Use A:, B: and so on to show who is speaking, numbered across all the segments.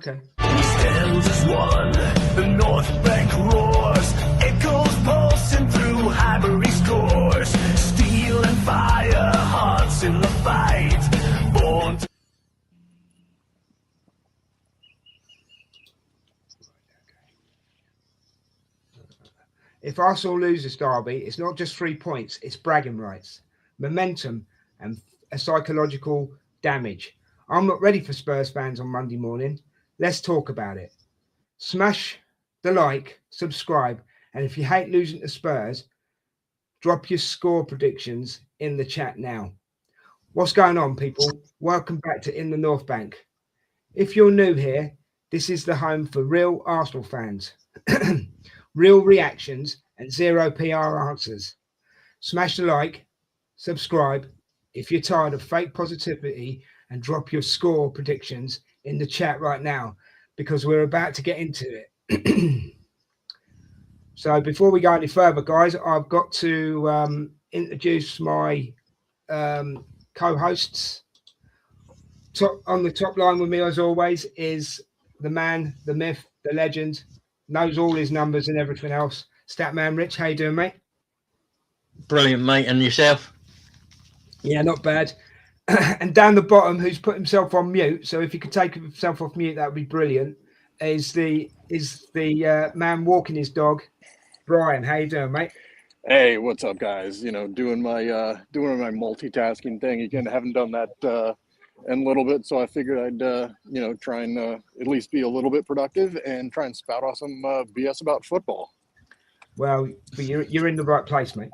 A: Okay.
B: We stand as one, the North Bank roars, echoes pulsing through Highbury scores, steel and fire, hearts in the fight, born to...
A: If Arsenal lose this derby, it's not just 3 points, it's bragging rights, momentum, and a psychological damage. I'm not ready for Spurs fans on Monday morning. Let's talk about it. Smash the like, subscribe, and if you hate losing to Spurs, drop your score predictions in the chat now. What's going on, people? Welcome back to In the North Bank. If you're new here, this is the home for real Arsenal fans. Real reactions and zero PR answers. Smash the like, subscribe if you're tired of fake positivity, and drop your score predictions in the chat right now because we're about to get into it. So before we go any further, guys, I've got to introduce my co-hosts. On the top line with me, as always, is the man, the myth, the legend, knows all his numbers and everything else. Statman Rich, how you doing, mate?
C: Brilliant, mate. And yourself?
A: Yeah, not bad. And down the bottom, who's put himself on mute, so if he could take himself off mute, that would be brilliant, is the man walking his dog, Brian. How you doing, mate?
D: Hey, what's up, guys? You know, doing my multitasking thing again. Haven't done that in a little bit, so I figured I'd try and at least be a little bit productive and try and spout off some BS about football.
A: Well, but you're in the right place, mate.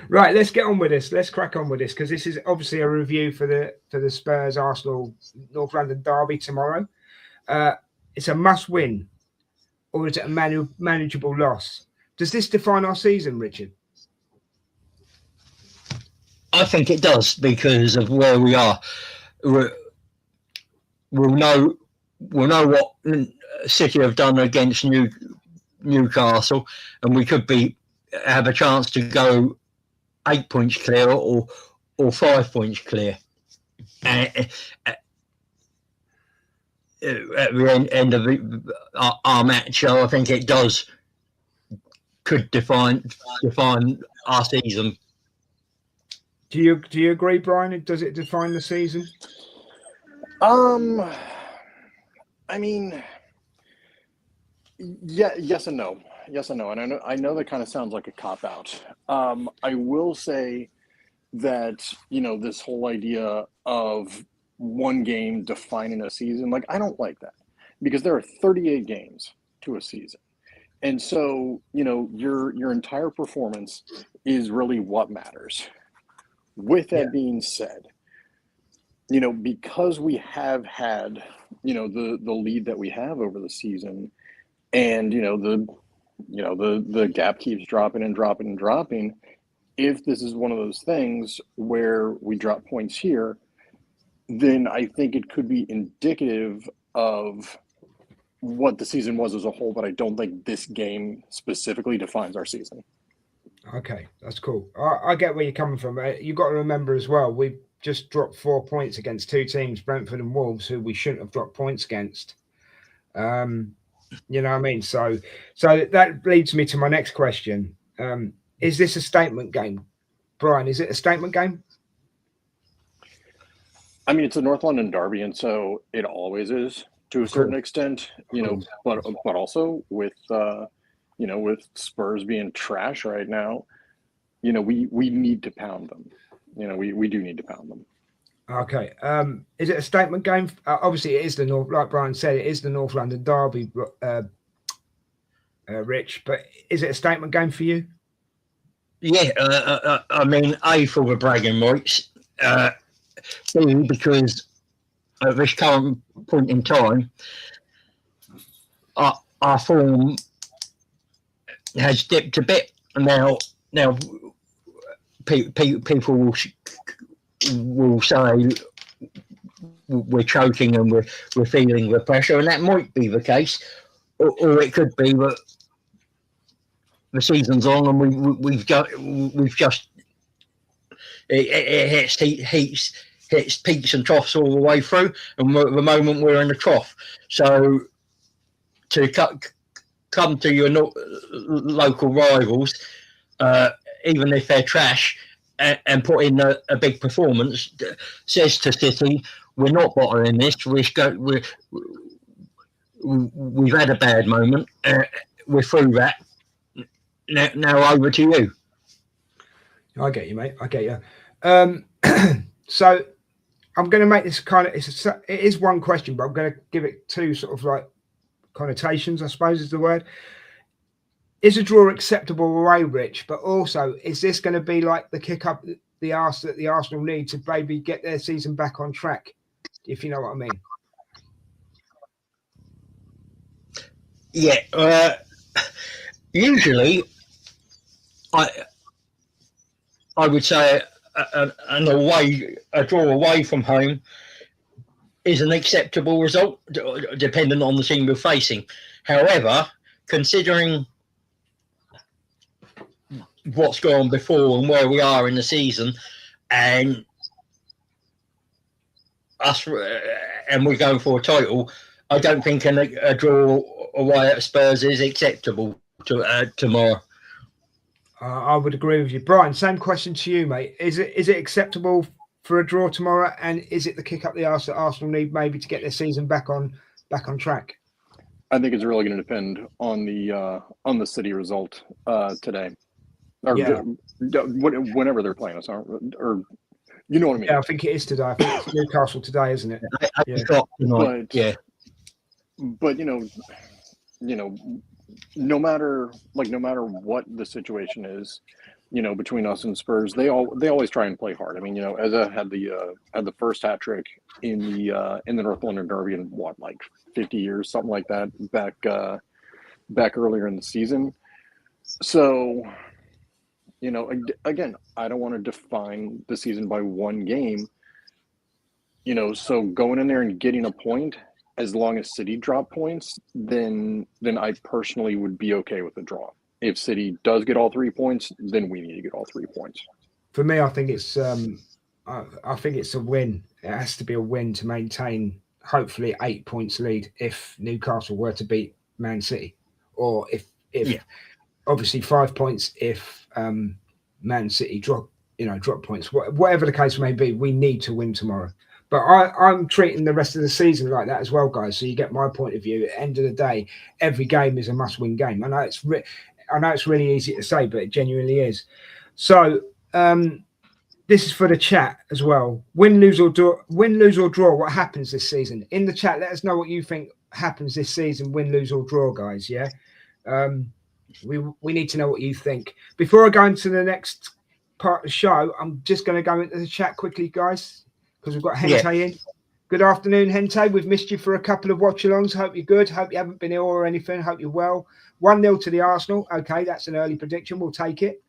A: Right, let's get on with this. Let's crack on with this because this is obviously a review for the Spurs Arsenal North London derby tomorrow. It's a must-win, or is it a manageable loss? Does this define our season, Richard?
C: I think it does because of where we are. We'll know what City have done against Newcastle, and we could have a chance to go 8 points clear or 5 points clear. At the end of our match, I think it could define our season.
A: Do you agree, Brian? Does it define the season?
D: I mean, yeah, yes and no. Yes and no. And I know that kind of sounds like a cop-out. I will say that, this whole idea of one game defining a season, like, I don't like that because there are 38 games to a season. And so, your entire performance is really what matters. With that being said, because we have had, the lead that we have over the season, and the gap keeps dropping and dropping and dropping. If this is one of those things where we drop points here, then I think it could be indicative of what the season was as a whole, but I don't think this game specifically defines our season.
A: Okay, that's cool. I get where you're coming from. You've got to remember as well, we've just dropped 4 points against two teams, Brentford and Wolves, who we shouldn't have dropped points against. You know what I mean? So that leads me to my next question. Is this a statement game? Brian, is it a statement game?
D: I mean, it's a North London derby, and so it always is to a certain extent, but also with, with Spurs being trash right now, we need to pound them. We do need to pound them.
A: Okay. Is it a statement game? Obviously, it is like Brian said, it is the North London derby, Rich, but is it a statement game for you?
C: Yeah, I mean, A, for the bragging rights, B, because at this current point in time, our form has dipped a bit. Now people will say we're choking and we're feeling the pressure, and that might be the case, or it could be that the season's on and we've just it hits hits peaks and troughs all the way through, and at the moment we're in the trough. So to come to your local rivals, even if they're trash, and put in a big performance, says to City, we're not bottling this. We've had a bad moment. We're through that. Now over to you.
A: I get you, mate. I get you. So I'm going to make this it is one question, but I'm going to give it two sort of like connotations, I suppose is the word. Is a draw acceptable away, Rich? But also, is this going to be like the kick up the arse that the Arsenal need to maybe get their season back on track, if you know what I mean?
C: Yeah. Usually, I would say a draw away from home is an acceptable result, depending on the team we're facing. However, considering what's gone before and where we are in the season, and we're going for a title, I don't think a draw away at Spurs is acceptable tomorrow.
A: I would agree with you, Brian. Same question to you, mate. Is it acceptable for a draw tomorrow, and is it the kick up the arse that Arsenal need maybe to get their season back on track?
D: I think it's really going to depend on the City result today, or whenever they're playing us, or you know what I mean.
A: Yeah, I think it is today. I think it's Newcastle today, isn't it?
D: But no matter what the situation is, between us and Spurs, they always try and play hard. I mean, Eza had the first hat trick in the North London Derby in 50 years, something like that, back earlier in the season. So, again, I don't want to define the season by one game. So going in there and getting a point, as long as City drop points, then I personally would be okay with the draw. If City does get all 3 points, then we need to get all 3 points.
A: For me, I think it's a win. It has to be a win to maintain, hopefully, 8 points lead if Newcastle were to beat Man City, or if obviously 5 points if Man City drop points. Whatever the case may be, we need to win tomorrow. But I'm treating the rest of the season like that as well, guys. So you get my point of view. At the end of the day, every game is a must-win game. I know it's really easy to say, but it genuinely is. So this is for the chat as well. Win, lose or draw. What happens this season? In the chat, let us know what you think happens this season. Win, lose or draw, guys. Yeah. We need to know what you think. Before I go into the next part of the show, I'm just going to go into the chat quickly, guys, because we've got Hente in. Good afternoon, Hente. We've missed you for a couple of watch-alongs. Hope you're good. Hope you haven't been ill or anything. Hope you're well. 1-0 to the Arsenal. Okay, that's an early prediction. We'll take it.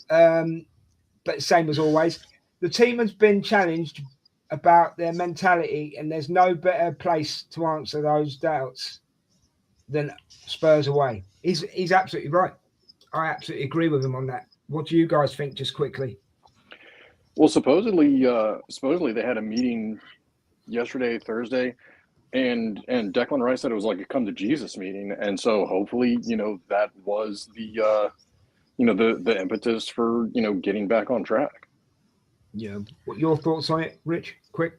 A: But same as always, the team has been challenged about their mentality, and there's no better place to answer those doubts than Spurs away. He's absolutely right. I absolutely agree with him on that. What do you guys think, just quickly?
D: Well, supposedly they had a meeting yesterday, Thursday, and Declan Rice said it was like a come to Jesus meeting, and so hopefully that was the impetus for getting back on track.
A: Yeah. What your thoughts on it, Rich? Quick.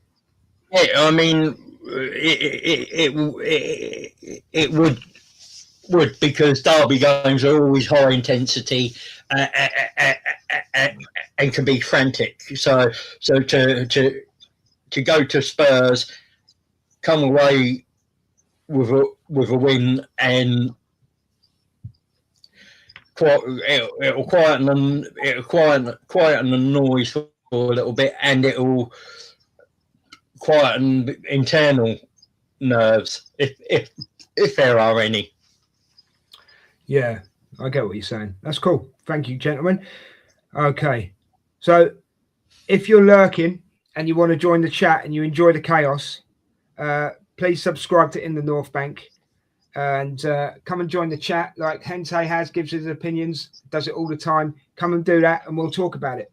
C: Yeah, I mean, it would, because derby games are always high intensity and can be frantic. So to go to Spurs, come away with a win, and it'll quieten the noise for a little bit, and it'll quieten internal nerves if there are any.
A: Yeah, I get what you're saying. That's cool. Thank you, gentlemen. Okay, so if you're lurking and you want to join the chat and you enjoy the chaos, please subscribe to In the North Bank and come and join the chat like Hente gives his opinions, does it all the time. Come and do that and we'll talk about it.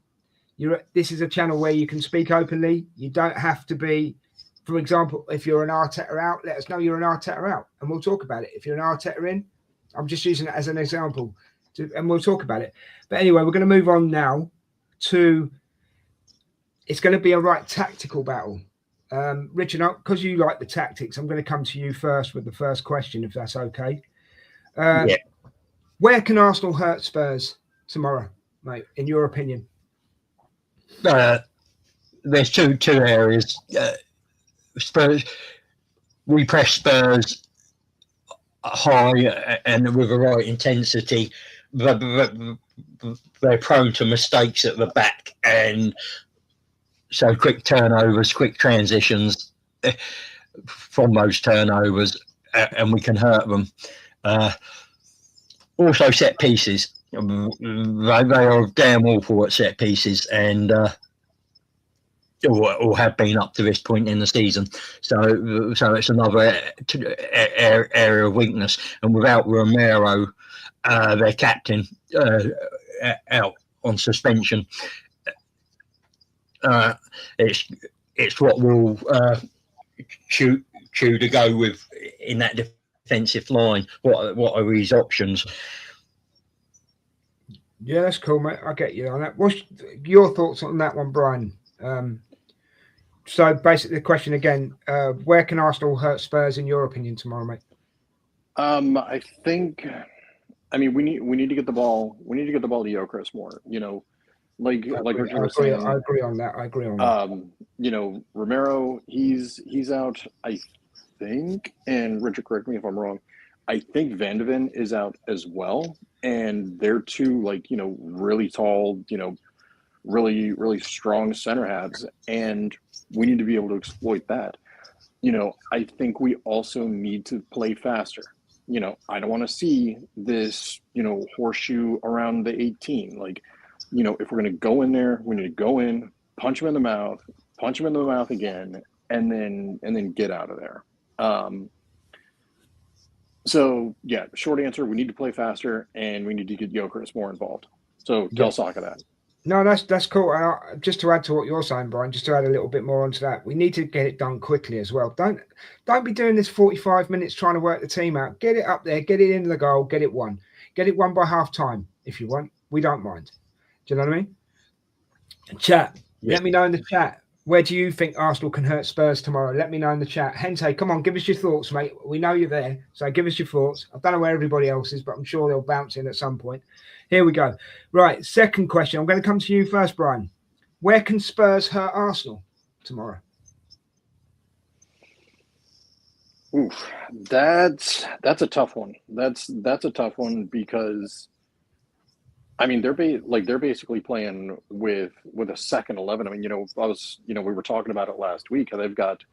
A: This is a channel where you can speak openly. You don't have to be, for example, if you're an Arteta out, let us know you're an Arteta out, and we'll talk about it. If you're an Arteta in, I'm just using it as an example, and we'll talk about it. But anyway, we're going to move on now to. It's going to be a right tactical battle. Richard, because you like the tactics, I'm going to come to you first with the first question, if that's okay.
C: Yeah.
A: Where can Arsenal hurt Spurs tomorrow, mate, in your opinion?
C: There's two areas. Spurs, we press Spurs high and with the right intensity. They're prone to mistakes at the back, and so quick turnovers, quick transitions from those turnovers, and we can hurt them. Also, set pieces. They are damn awful at set pieces, and or have been up to this point in the season. So it's another area of weakness. And without Romero, their captain, out on suspension, it's what we'll choose to go with in that defensive line. What are his options?
A: Yeah, that's cool, mate. I get you on that. What's your thoughts on that one, Brian? So basically, the question again: where can Arsenal hurt Spurs in your opinion tomorrow, mate?
D: I think, we need to get the ball. We need to get the ball to Gyökeres more. Like Richard was saying.
A: I agree on that.
D: Romero, he's out. I think, and Richard, correct me if I'm wrong. I think Van de Ven is out as well, and they're two really tall, really, really strong center halves, and we need to be able to exploit that. I think we also need to play faster. I don't want to see this, horseshoe around the 18. If we're going to go in there, we need to go in, punch him in the mouth again, and then get out of there. So yeah, short answer, we need to play faster, and we need to get Gyökeres more involved. So tell Saka that.
A: No, that's cool. And just to add to what you're saying, Brian, just to add a little bit more onto that, we need to get it done quickly as well. Don't be doing this 45 minutes trying to work the team out. Get it up there, get it in the goal, get it won. Get it won by half time if you want. We don't mind. Do you know what I mean? Chat. Yeah. Let me know in the chat. Where do you think Arsenal can hurt Spurs tomorrow? Let me know in the chat. Hente, come on, give us your thoughts, mate. We know you're there, so give us your thoughts. I don't know where everybody else is, but I'm sure they'll bounce in at some point. Here we go. Right, second question. I'm going to come to you first, Brian. Where can Spurs hurt Arsenal tomorrow?
D: Oof, that's a tough one. That's a tough one because they're basically playing with a second 11. We were talking about it last week. They've got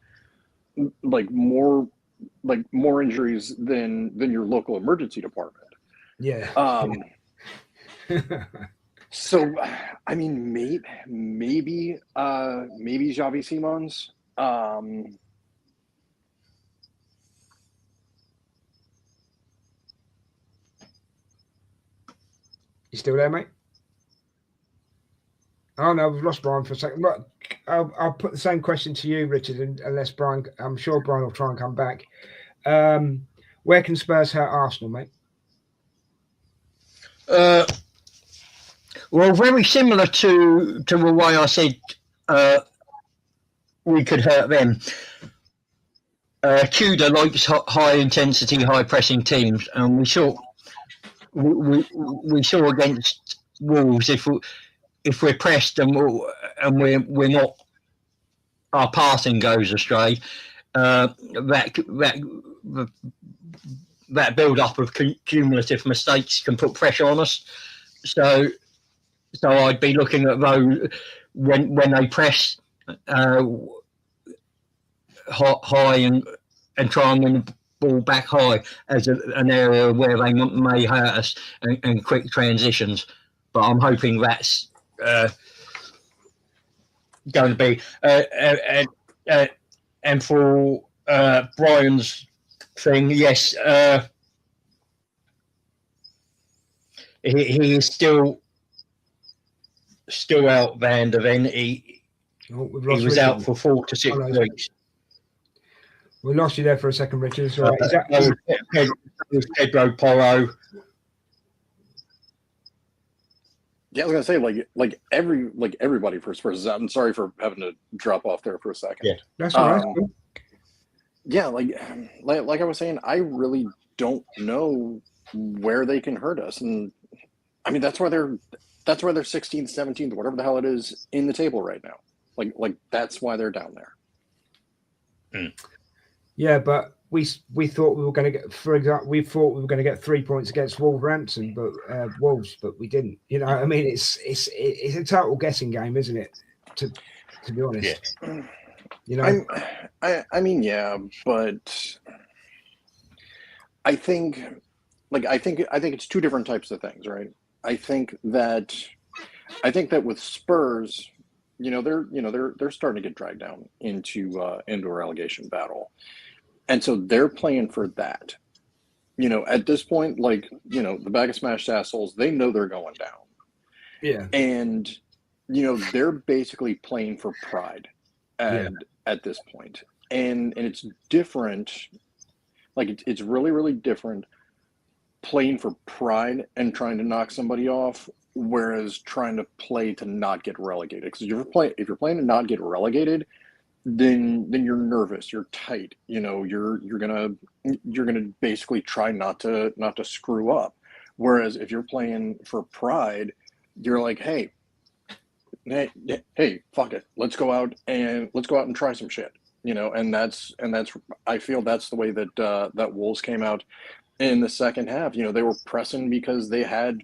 D: more injuries than your local emergency department.
A: Yeah.
D: So maybe Xavi Simons.
A: You still there, mate? Oh no, we've lost Brian for a second. Look, I'll put the same question to you, Richard, unless Brian. I'm sure Brian will try and come back. Where can Spurs hurt Arsenal, mate?
C: Well, very similar to the way I said we could hurt them. Tudor likes high intensity, high pressing teams, and we saw against Wolves if we're pressed and we're not, our passing goes astray. That build up of cumulative mistakes can put pressure on us. So I'd be looking at those when they press high and try and win the ball back high as an area where they may hurt us and quick transitions. But I'm hoping that's going to be and for Brian's thing, yes, he is still still out, Van der Ven. He was out for 4 to 6 weeks.
A: We lost you there for a second, Richard. That's all right.
C: That was Pedro Porro.
D: Yeah, I was gonna say everybody for Spurs is out. I'm sorry for having to drop off there for a second.
C: Yeah,
A: that's all right.
D: Yeah, like I was saying, I really don't know where they can hurt us, and I mean that's why they're 16th, 17th, whatever the hell it is in the table right now. Like that's why they're down there.
A: Yeah, but we thought we were going to get, for example, we thought we were going to get 3 points against Wolverhampton, but Wolves, but we didn't. You know, I mean, it's a total guessing game, isn't it? To be honest,
C: yeah.
A: You know,
D: I mean, yeah, but I think it's two different types of things, right? I think that with Spurs, they're starting to get dragged down into a relegation battle, and so they're playing for that. At this point, the bag of smashed assholes, they know they're going down.
A: Yeah,
D: and they're basically playing for pride, at this point, and it's different. Like it's really, really different playing for pride and trying to knock somebody off, whereas trying to play to not get relegated. Because if you're playing to not get relegated, then you're nervous, you're tight. You're gonna basically try not to screw up. Whereas if you're playing for pride, you're like, hey, fuck it, let's go out and try some shit. And that's I feel that's the way that Wolves came out in the second half. They were pressing because they had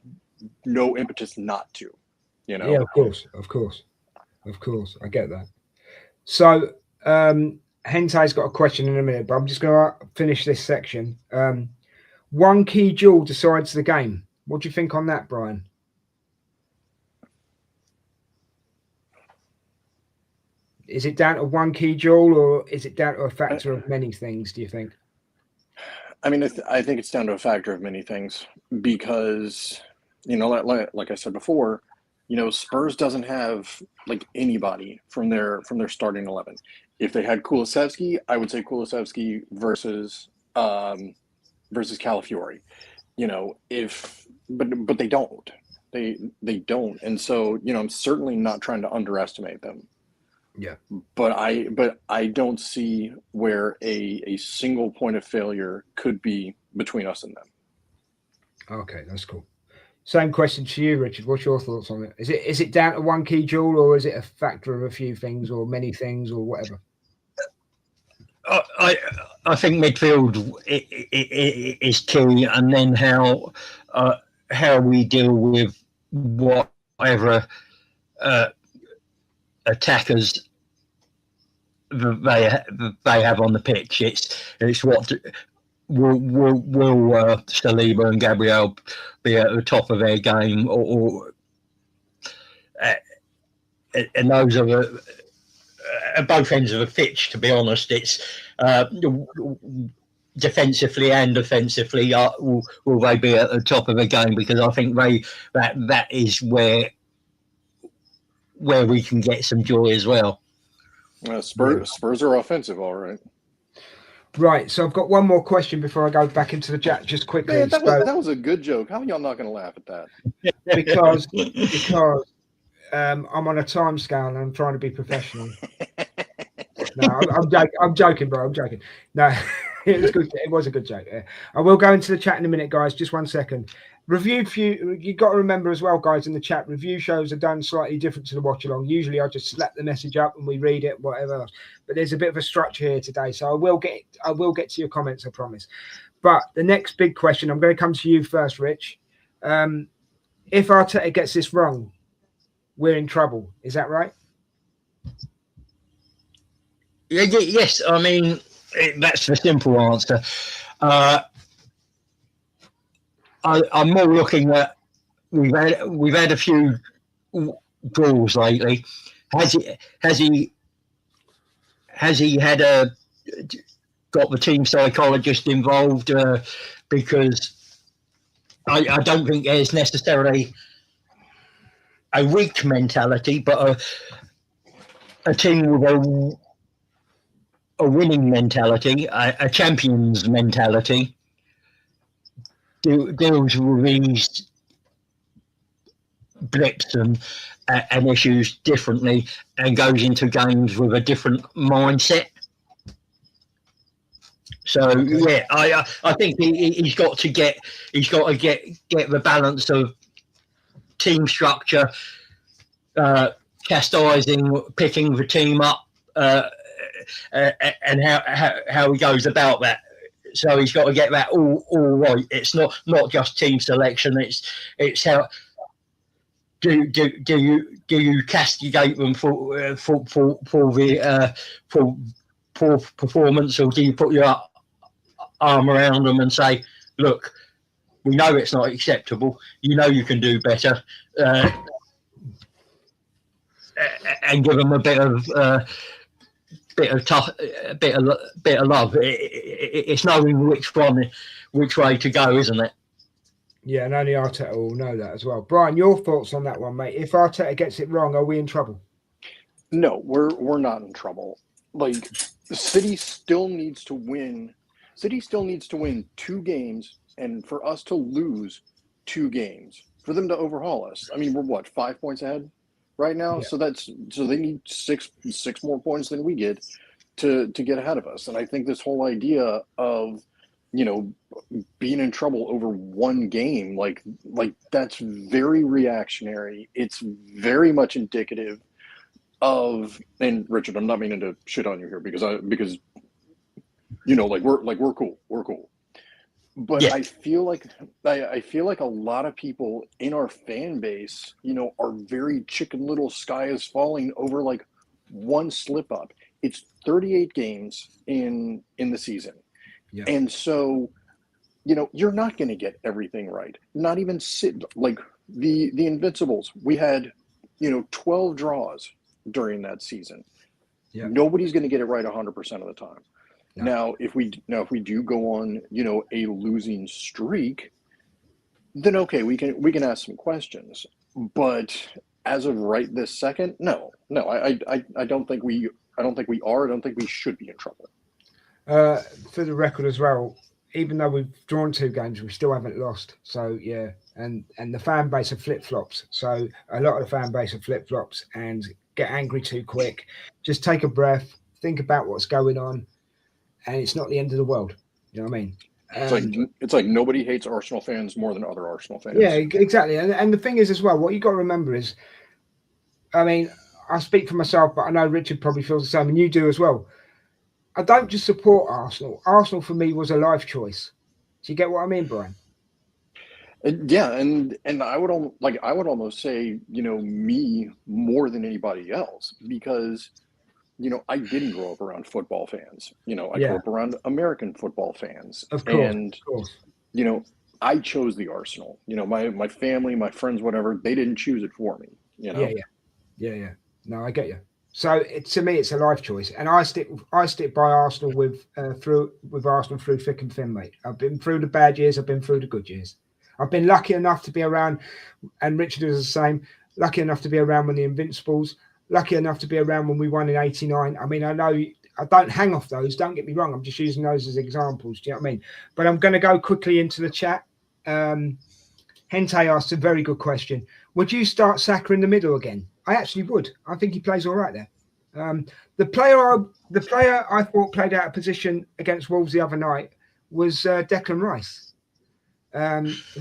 D: no impetus not to. Yeah,
A: of course, I get that. So Hente's got a question in a minute, but I'm just going to finish this section. One key duel decides the game. What do you think on that, Brian? Is it down to one key duel, or is it down to a factor of many things, do you think?
D: I mean, I think it's down to a factor of many things because, like I said before, Spurs doesn't have anybody from their starting 11. If they had Kulusevski, I would say Kulusevski versus Calafiori. But they don't. They don't, and so I'm certainly not trying to underestimate them.
A: Yeah,
D: but I don't see where a single point of failure could be between us and them.
A: Okay, that's cool. Same question to you, Richard. What's your thoughts on it? Is it down to one key duel, or is it a factor of a few things, or many things, or whatever?
C: I think midfield is key, and then how we deal with whatever attackers they have on the pitch. It's what will Saliba and Gabriel be at the top of their game, or and those are at both ends of the pitch. To be honest, it's defensively and offensively. Will they be at the top of the game? Because I think that is where we can get some joy as well.
D: Spurs are offensive, all right.
A: Right, so I've got one more question before I go back into the chat, just quickly.
D: Man, that was a good joke. How are y'all not going to laugh at that?
A: Because I'm on a time scale and I'm trying to be professional. No, I'm joking, bro. I'm joking. No, it was good. It was a good joke. Yeah. I will go into the chat in a minute, guys. Just 1 second. You got to remember as well, guys, in the chat, review shows are done slightly different to the watch along. Usually I just slap the message up and we read it, whatever else. But there's a bit of a structure here today, so I will get to your comments, I promise. But the next big question, I'm going to come to you first, Rich. If Arteta gets this wrong, we're in trouble. Is that right?
C: Yes. I mean, that's the simple answer. I'm more looking at we've had a few draws lately. Has he got the team psychologist involved? Because I don't think there's necessarily a weak mentality, but a team with a winning mentality, a champion's mentality, deals with these blips and issues differently, and goes into games with a different mindset. So yeah, I think he's got to get the balance of team structure, chastising, picking the team up, and how he goes about that. So he's got to get that all right. It's not just team selection. It's how do you castigate them for the for poor performance, or do you put your arm around them and say, look, we know it's not acceptable. You know you can do better, and give them a bit of love. It's knowing which way to go, isn't it?
A: Yeah, and only Arteta will know that as well. Brian, your thoughts on that one, mate? If Arteta gets it wrong, are we in trouble?
D: No, we're not in trouble. Like, City still needs to win. City still needs to win 2 games, and for us to lose 2 games, for them to overhaul us. I mean, we're what, 5 points ahead right now? Yeah. So they need six more points than we get to get ahead of us. And I think this whole idea of, you know, being in trouble over 1 game, like that's very reactionary. It's very much indicative of, and Richard, I'm not meaning to shit on you here because you know, we're cool. But yeah. I feel like a lot of people in our fan base, you know, are very Chicken Little sky is falling over like 1 slip up. It's 38 games in the season. Yeah. And so, you know, you're not going to get everything right. Not even like the Invincibles. We had, you know, 12 draws during that season. Yeah. Nobody's going to get it right 100% of the time. Yeah. Now, if we do go on, you know, a losing streak, then okay, we can ask some questions. But as of right this second, no, I don't think we are. I don't think we should be in trouble.
A: For the record as well, even though we've drawn 2 games, we still haven't lost. So yeah, and the fan base are flip flops. So a lot of the fan base are flip flops and get angry too quick. Just take a breath, think about what's going on. And it's not the end of the world. You know what I mean?
D: It's like nobody hates Arsenal fans more than other Arsenal fans.
A: Yeah, exactly. And the thing is as well, what you got to remember is, I mean, I speak for myself, but I know Richard probably feels the same, and you do as well. I don't just support Arsenal. Arsenal for me was a life choice. Do you get what I mean, Brian?
D: Yeah, and I would almost say, you know, me more than anybody else, because, you know, I didn't grow up around football fans. You know, I grew up around American football fans.
A: Of course.
D: You know, I chose the Arsenal. You know, my family, my friends, whatever, they didn't choose it for me. You know?
A: Yeah. No, I get you. So to me, it's a life choice, and I stick by Arsenal with Arsenal through thick and thin, mate. I've been through the bad years. I've been through the good years. I've been lucky enough to be around, and Richard is the same. Lucky enough to be around when the Invincibles. Lucky enough to be around when we won in '89. I mean, I know I don't hang off those. Don't get me wrong. I'm just using those as examples. Do you know what I mean? But I'm going to go quickly into the chat. Hente asked a very good question. Would you start Saka in the middle again? I actually would. I think he plays all right there. The player I thought played out of position against Wolves the other night was Declan Rice.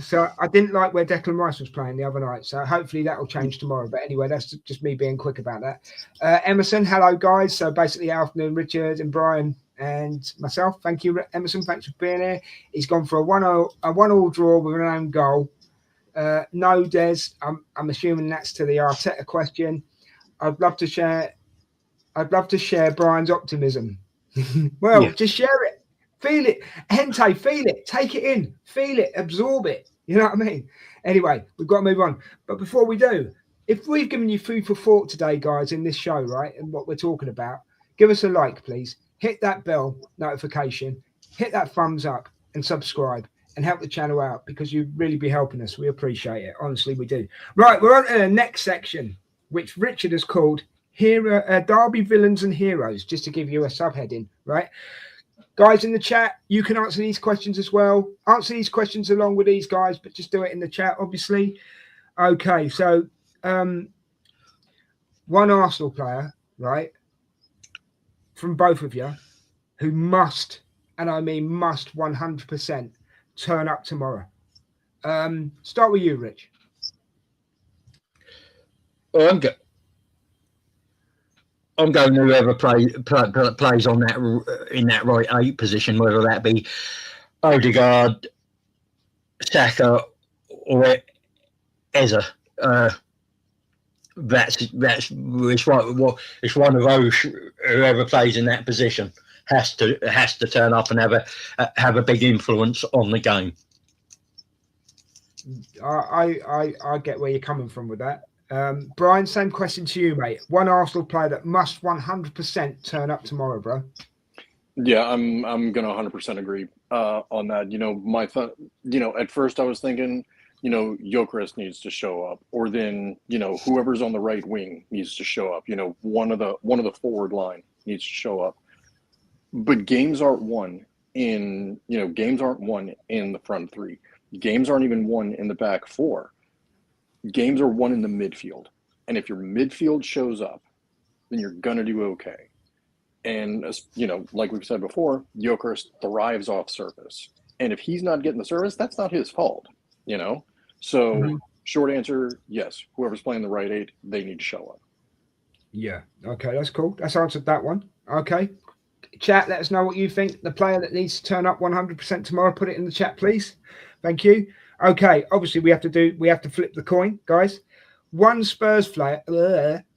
A: So I didn't like where Declan Rice was playing the other night. So hopefully that will change tomorrow. But anyway, that's just me being quick about that. Emerson, hello guys. So basically, afternoon, Richard and Brian and myself. Thank you, Emerson. Thanks for being here. He's gone for a 1-1 draw with an own goal. No, Des. I'm assuming that's to the Arteta question. I'd love to share Brian's optimism. Just share it. Feel it. Hente, feel it. Take it in. Feel it. Absorb it. You know what I mean? Anyway, we've got to move on. But before we do, if we've given you food for thought today, guys, in this show, right, and what we're talking about, give us a like, please. Hit that bell notification. Hit that thumbs up and subscribe. and help the channel out, because you'd really be helping us. We appreciate it. Honestly, we do. Right, we're on to the next section, which Richard has called Derby Villains and Heroes, just to give you a subheading, right? Guys in the chat, you can answer these questions as well. Answer these questions along with these guys, but just do it in the chat, obviously. Okay, so one Arsenal player, right, from both of you, who must, and I mean must 100%, turn up tomorrow. Start with you, Rich.
C: Well, I'm going whoever plays on that in that right 8 position, whether that be Odegaard, Saka, or Eza. It's one of those. Whoever plays in that position has to turn up and have a big influence on the game.
A: I get where you're coming from with that. Brian, same question to you, mate. One Arsenal player that must 100% turn up tomorrow, bro.
D: Yeah, I'm gonna 100% agree on that. At first I was thinking, Gyökeres needs to show up, or then whoever's on the right wing needs to show up. One of the forward line needs to show up. But games aren't won in the front 3. Games aren't even won in the back 4. Games are won in the midfield. And if your midfield shows up, then you're going to do okay. And, like we've said before, Gyökeres thrives off service. And if he's not getting the service, that's not his fault, So, Short answer, yes. Whoever's playing the right 8, they need to show up.
A: Yeah. Okay, that's cool. That's answered that one. Okay. Chat, let us know what you think. The player that needs to turn up 100% tomorrow, put it in the chat, please. Thank you. Okay, obviously we have to flip the coin, guys. One Spurs player,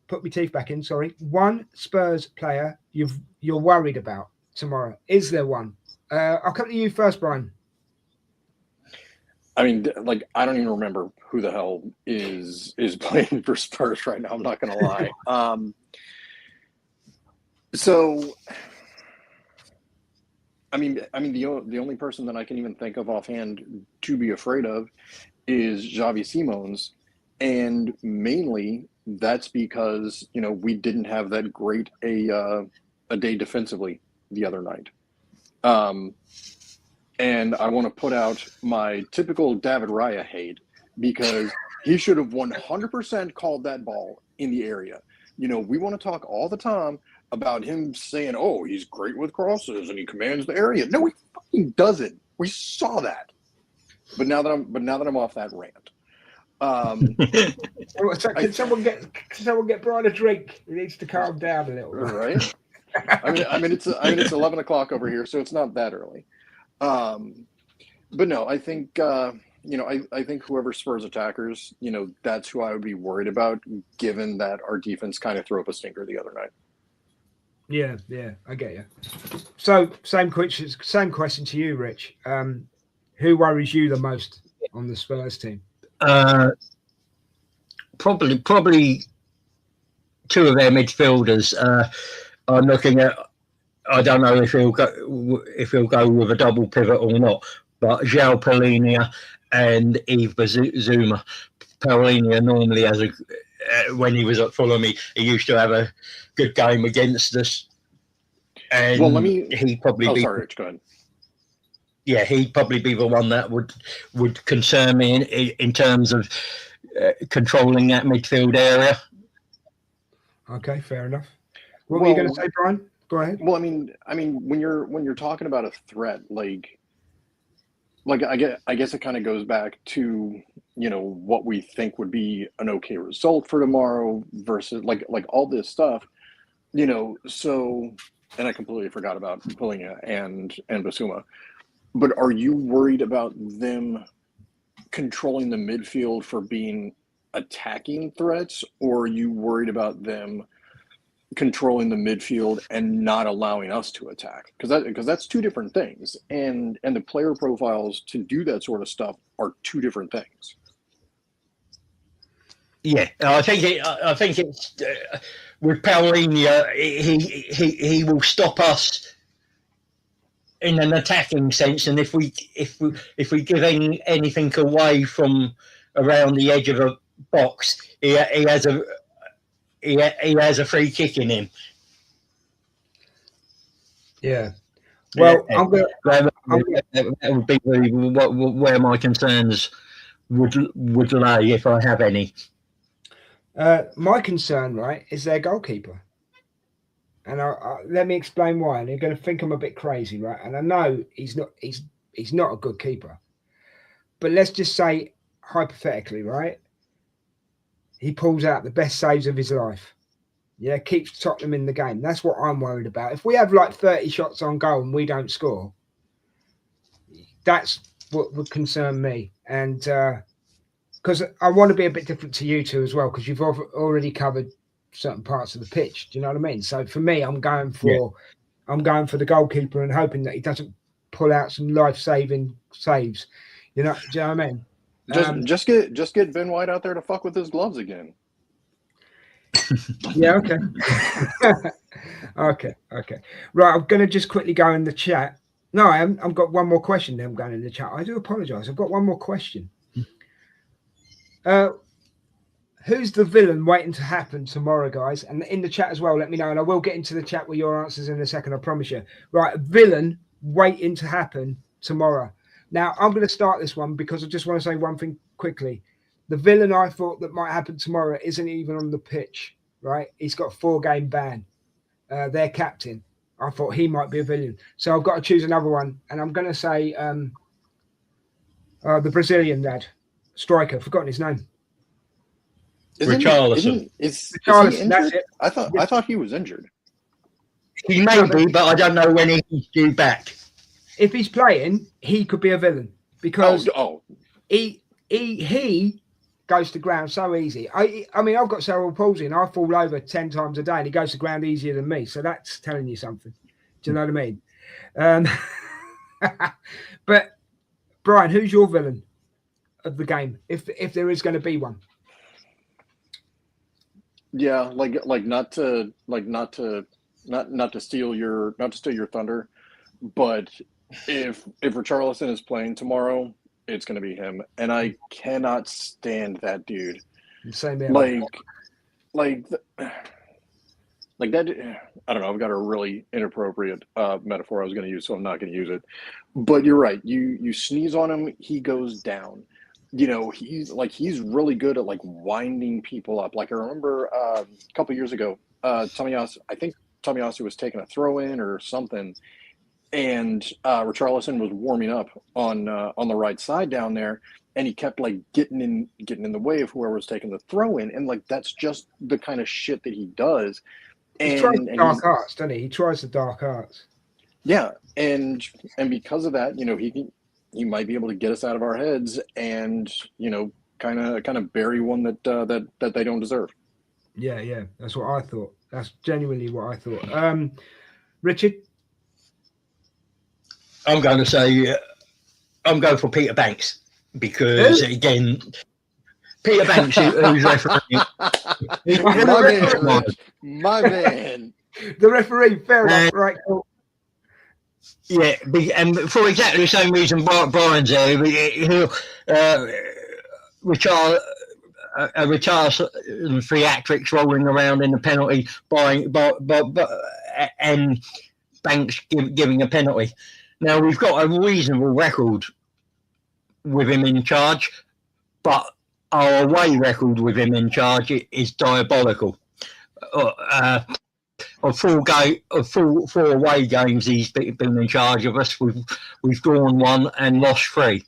A: put my teeth back in, sorry. One Spurs player you're worried about tomorrow. Is there one? I'll come to you first, Brian.
D: I mean, I don't even remember who the hell is playing for Spurs right now. I'm not going to lie. The only person that I can even think of offhand to be afraid of is Xavi Simons, and mainly that's because we didn't have that great a day defensively the other night. And I want to put out my typical David Raya hate, because he should have 100% called that ball in the area. We want to talk all the time about him saying, oh, he's great with crosses and he commands the area. No, he fucking doesn't. We saw that. But now that I'm off that rant.
A: Can someone get Brian a drink? He needs to calm down a little bit.
D: Right? It's 11 o'clock over here, so it's not that early. But no, I think I think whoever Spurs attackers, that's who I would be worried about, given that our defense kind of threw up a stinker the other night.
A: Yeah, I get you. So same question to you, Rich. Who worries you the most on the Spurs team?
C: Probably 2 of their midfielders. I'm looking at. I don't know if he'll go with a double pivot or not, but João Palhinha and Yves Bissouma. Palhinha normally has when he was at Fulham, he used to have a good game against us. And he'd probably be.
D: Sorry, Rich, go ahead.
C: Yeah, he'd probably be the one that would concern me in terms of controlling that midfield area.
A: Okay, fair enough. What were you going to say, Brian? Go ahead.
D: Well, I mean, when you're talking about a threat, like I guess it kind of goes back to what we think would be an okay result for tomorrow versus like all this stuff, So, and I completely forgot about Palhinha and Bissouma. But are you worried about them controlling the midfield for being attacking threats, or are you worried about them controlling the midfield and not allowing us to attack? Because that's 2 different things, and the player profiles to do that sort of stuff are 2 different things.
C: Yeah, I think it's with Palhinha, he will stop us. in an attacking sense, and if we give anything away from around the edge of a box, he has a free kick in him.
A: Yeah. Well,
C: that would be really where my concerns would lay, if I have any.
A: My concern, right, is their goalkeeper. And let me explain why. And you're going to think I'm a bit crazy, right? And I know he's not a good keeper. But let's just say, hypothetically, right, he pulls out the best saves of his life. Yeah, keeps Tottenham in the game. That's what I'm worried about. If we have like 30 shots on goal and we don't score, that's what would concern me. And because I want to be a bit different to you two as well, because you've already covered certain parts of the pitch. Do you know what I mean? So for me, I'm going for the goalkeeper and hoping that he doesn't pull out some life-saving saves. Do you know what I mean?
D: Just get Ben White out there to fuck with his gloves again.
A: Yeah, okay. okay. Right, I'm going to just quickly go in the chat. No, I've got one more question then I'm going in the chat. I do apologise. I've got one more question. Who's the villain waiting to happen tomorrow, guys? And in the chat as well, let me know. And I will get into the chat with your answers in a second, I promise you. Right, a villain waiting to happen tomorrow. Now, I'm going to start this one because I just want to say one thing quickly. The villain I thought that might happen tomorrow isn't even on the pitch, right? He's got a 4-game ban. Their captain. I thought he might be a villain. So I've got to choose another one. And I'm going to say the Brazilian lad, striker. I've forgotten his name.
C: Richarlison.
D: Is he injured?
A: That's it.
D: I thought he was injured.
C: He may be, but I don't know when he's due back.
A: If he's playing, he could be a villain because he goes to ground so easy. I mean, I've got cerebral palsy and I fall over 10 times a day and he goes to ground easier than me. So that's telling you something. Do you know what I mean? But Brian, who's your villain of the game? If there is going to be one.
D: Yeah, not to steal your thunder, but if Richarlison is playing tomorrow, it's going to be him, and I cannot stand that dude.
A: Same here.
D: Like that. I don't know. I've got a really inappropriate metaphor I was going to use, so I'm not going to use it. But you're right. You sneeze on him, he goes down. He's really good at winding people up. Like I remember a couple years ago, Tomiyasu was taking a throw in or something, and Richarlison was warming up on the right side down there, and he kept getting in the way of whoever was taking the throw in, and that's just the kind of shit that he does.
A: He tries the dark arts, doesn't he? He tries the dark arts. Yeah,
D: and because of that, he might be able to get us out of our heads and kind of bury one that they don't deserve.
A: Yeah, that's what I thought. That's genuinely what I thought. Richard,
C: I'm going to say I'm going for Peter Banks because again, Peter Banks, who's refereeing.
D: My man.
A: The referee, fair enough, right? Cool.
C: Yeah, and for exactly the same reason Brian's there, Richarlison theatrics rolling around in the penalty, and Banks giving a penalty. Now, we've got a reasonable record with him in charge, but our away record with him in charge is diabolical. Of four away games he's been in charge of us, we've drawn 1 and lost 3.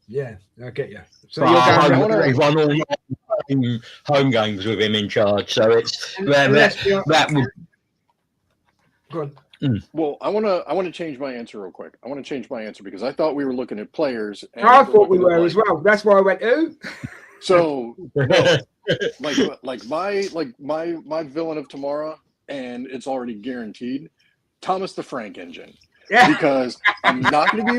A: Yeah, I get you. So
C: we've won all home games with him in charge. So it's that would.
A: Go on.
D: Well, I want to change my answer real quick. I want to change my ansor because I thought we were looking at players. And
A: I thought we were as well. That's why I went, ooh.
D: So, no, my villain of tomorrow, and it's already guaranteed, Thomas the Frank Engine.
A: Yeah.
D: Because I'm not going to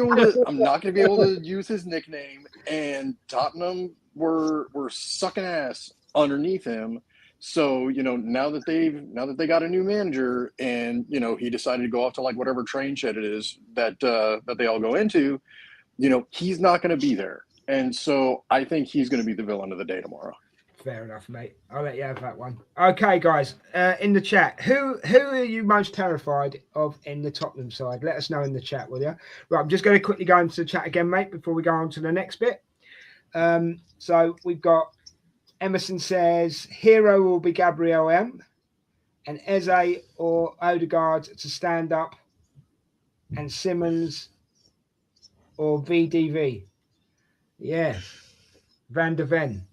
D: be able to use his nickname, and Tottenham were sucking ass underneath him, So, now that they got a new manager and, he decided to go off to like whatever train shed it is that they all go into, he's not going to be there. And so I think he's going to be the villain of the day tomorrow.
A: Fair enough, mate. I'll let you have that one. Okay, guys, in the chat, who are you most terrified of in the Tottenham side? Let us know in the chat, will you? Right, I'm just going to quickly go into the chat again, mate, before we go on to the next bit. So we've got Emerson says, hero will be Gabriel M, and Eze or Odegaard to stand up, and Simmons or VDV. Yeah, Van der Ven.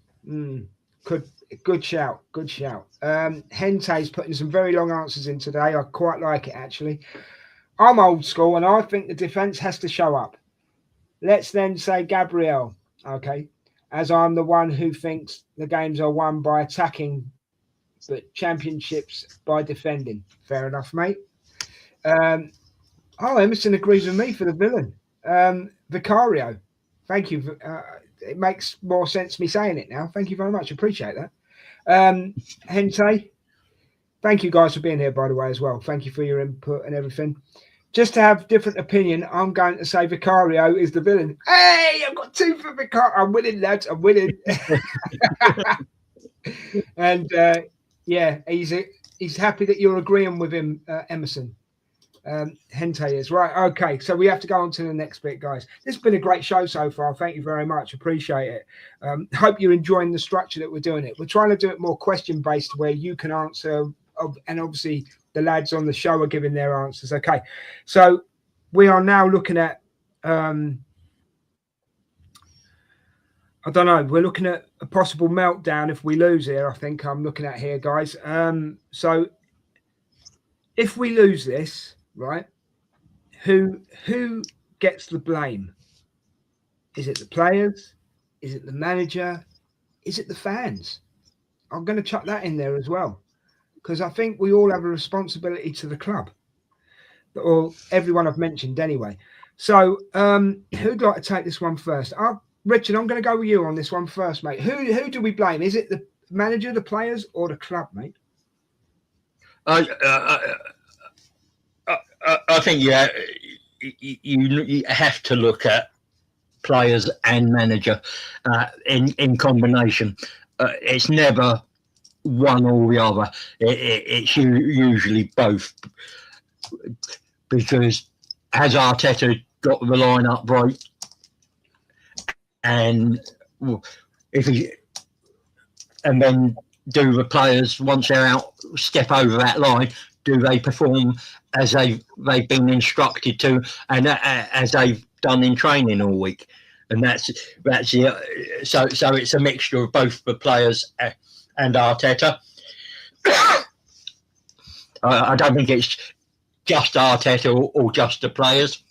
A: Good shout. Hente's putting some very long answers in today. I quite like it, actually. I'm old school, and I think the defence has to show up. Let's then say Gabriel, okay, as I'm the one who thinks the games are won by attacking, but championships by defending. Fair enough, mate. Emerson agrees with me for the villain. Vicario, thank you. It makes more sense me saying it now. Thank you very much. Appreciate that. Hente, thank you guys for being here, by the way, as well. Thank you for your input and everything. Just to have different opinion, I'm going to say Vicario is the villain. Hey, I've got 2 for Vicario. I'm winning, lads. I'm winning. And yeah, he's happy that you're agreeing with him, Emerson. Hente is right. Okay, so we have to go on to the next bit, guys. This has been a great show so far. Thank you very much. Appreciate it. Hope you're enjoying the structure that we're doing it. We're trying to do it more question based, where you can answer, and obviously the lads on the show are giving their answers. Okay, so we are now looking at I don't know. We're looking at a possible meltdown if we lose here. I think I'm looking at here, guys. So if we lose this, right, who gets the blame? Is it the players? Is it the manager? Is it the fans? I'm going to chuck that in there as well, because I think we all have a responsibility to the club, or everyone I've mentioned anyway. So who'd like to take this one first? Richard, I'm going to go with you on this one first, mate. Who do we blame? Is it the manager, the players, or the club, mate?
C: I think you have to look at players and manager in combination. It's never one or the other. It's usually both, because has Arteta got the lineup right, and then do the players, once they're out, step over that line? Do they perform as they've been instructed to, and as they've done in training all week? And that's it. So it's a mixture of both the players and Arteta. I don't think it's just Arteta or just the players.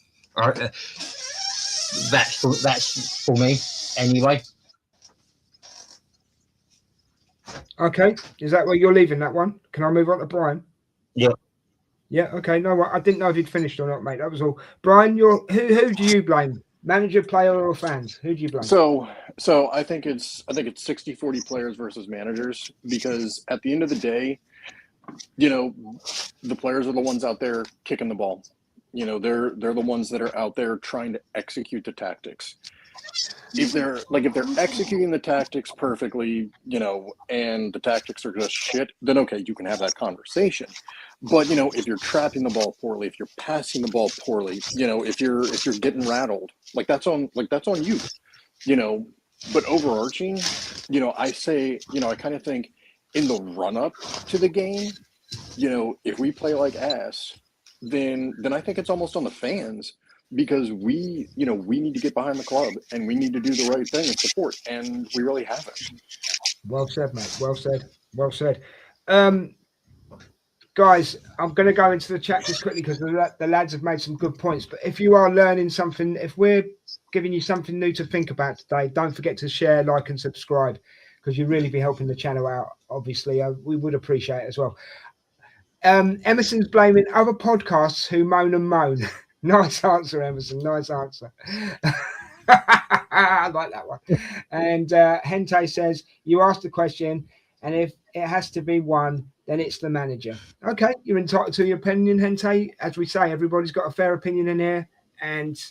C: That's for me anyway.
A: Okay, is that where you're leaving that one? Can I move on to Brian?
C: Yeah.
A: Yeah. Okay. No, I didn't know if you'd finished or not, mate. That was all. Brian, who do you blame? Manager, player, or fans? Who do you blame?
D: So I think it's 60-40 players versus managers, because at the end of the day, the players are the ones out there kicking the ball. They're the ones that are out there trying to execute the tactics. If they're executing the tactics perfectly, and the tactics are just shit, then okay, you can have that conversation. But if you're trapping the ball poorly, if you're passing the ball poorly, if you're getting rattled, that's on you. But overarching, I say, I kind of think in the run up to the game, if we play like ass, then I think it's almost on the fans, because we need to get behind the club and we need to do the right thing and support, and we really haven't.
A: Well said, mate. Well said. Guys, I'm going to go into the chat just quickly, because the lads have made some good points. But if you are learning something, if we're giving you something new to think about today, don't forget to share, like, and subscribe, because you really be helping the channel out. Obviously, we would appreciate it as well. Emerson's blaming other podcasts who moan and moan. Nice answer, Emerson. Nice answer. I like that one. And Hente says, you asked the question, and it has to be one, then it's the manager. Okay, you're entitled to your opinion, Hente. As we say, everybody's got a fair opinion in here. And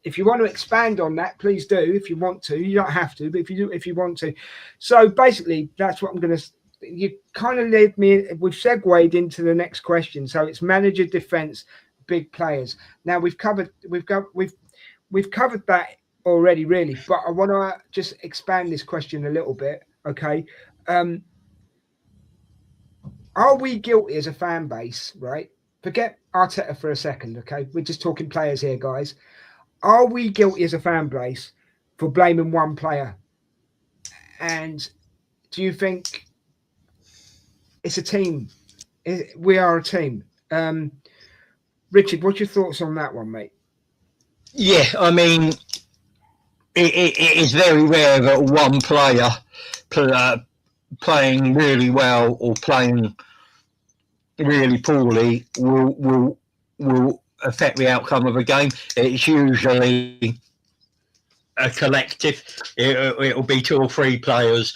A: if you want to expand on that, please do. If you want to, you don't have to, but if you do, if you want to. So basically, that's what I'm going to. You kind of led me. We've segued into the next question. So it's manager, defense, big players. Now we've covered that already, really. But I want to just expand this question a little bit. Okay. Are we guilty as a fan base, right? Forget Arteta for a second, okay? We're just talking players here, guys. Are we guilty as a fan base for blaming one player? And do you think it's a team? We are a team. Richard, what's your thoughts on that one, mate?
C: Yeah, I mean, it is very rare that one player playing really well or playing really poorly will affect the outcome of a game. It's usually a collective. It'll be two or three players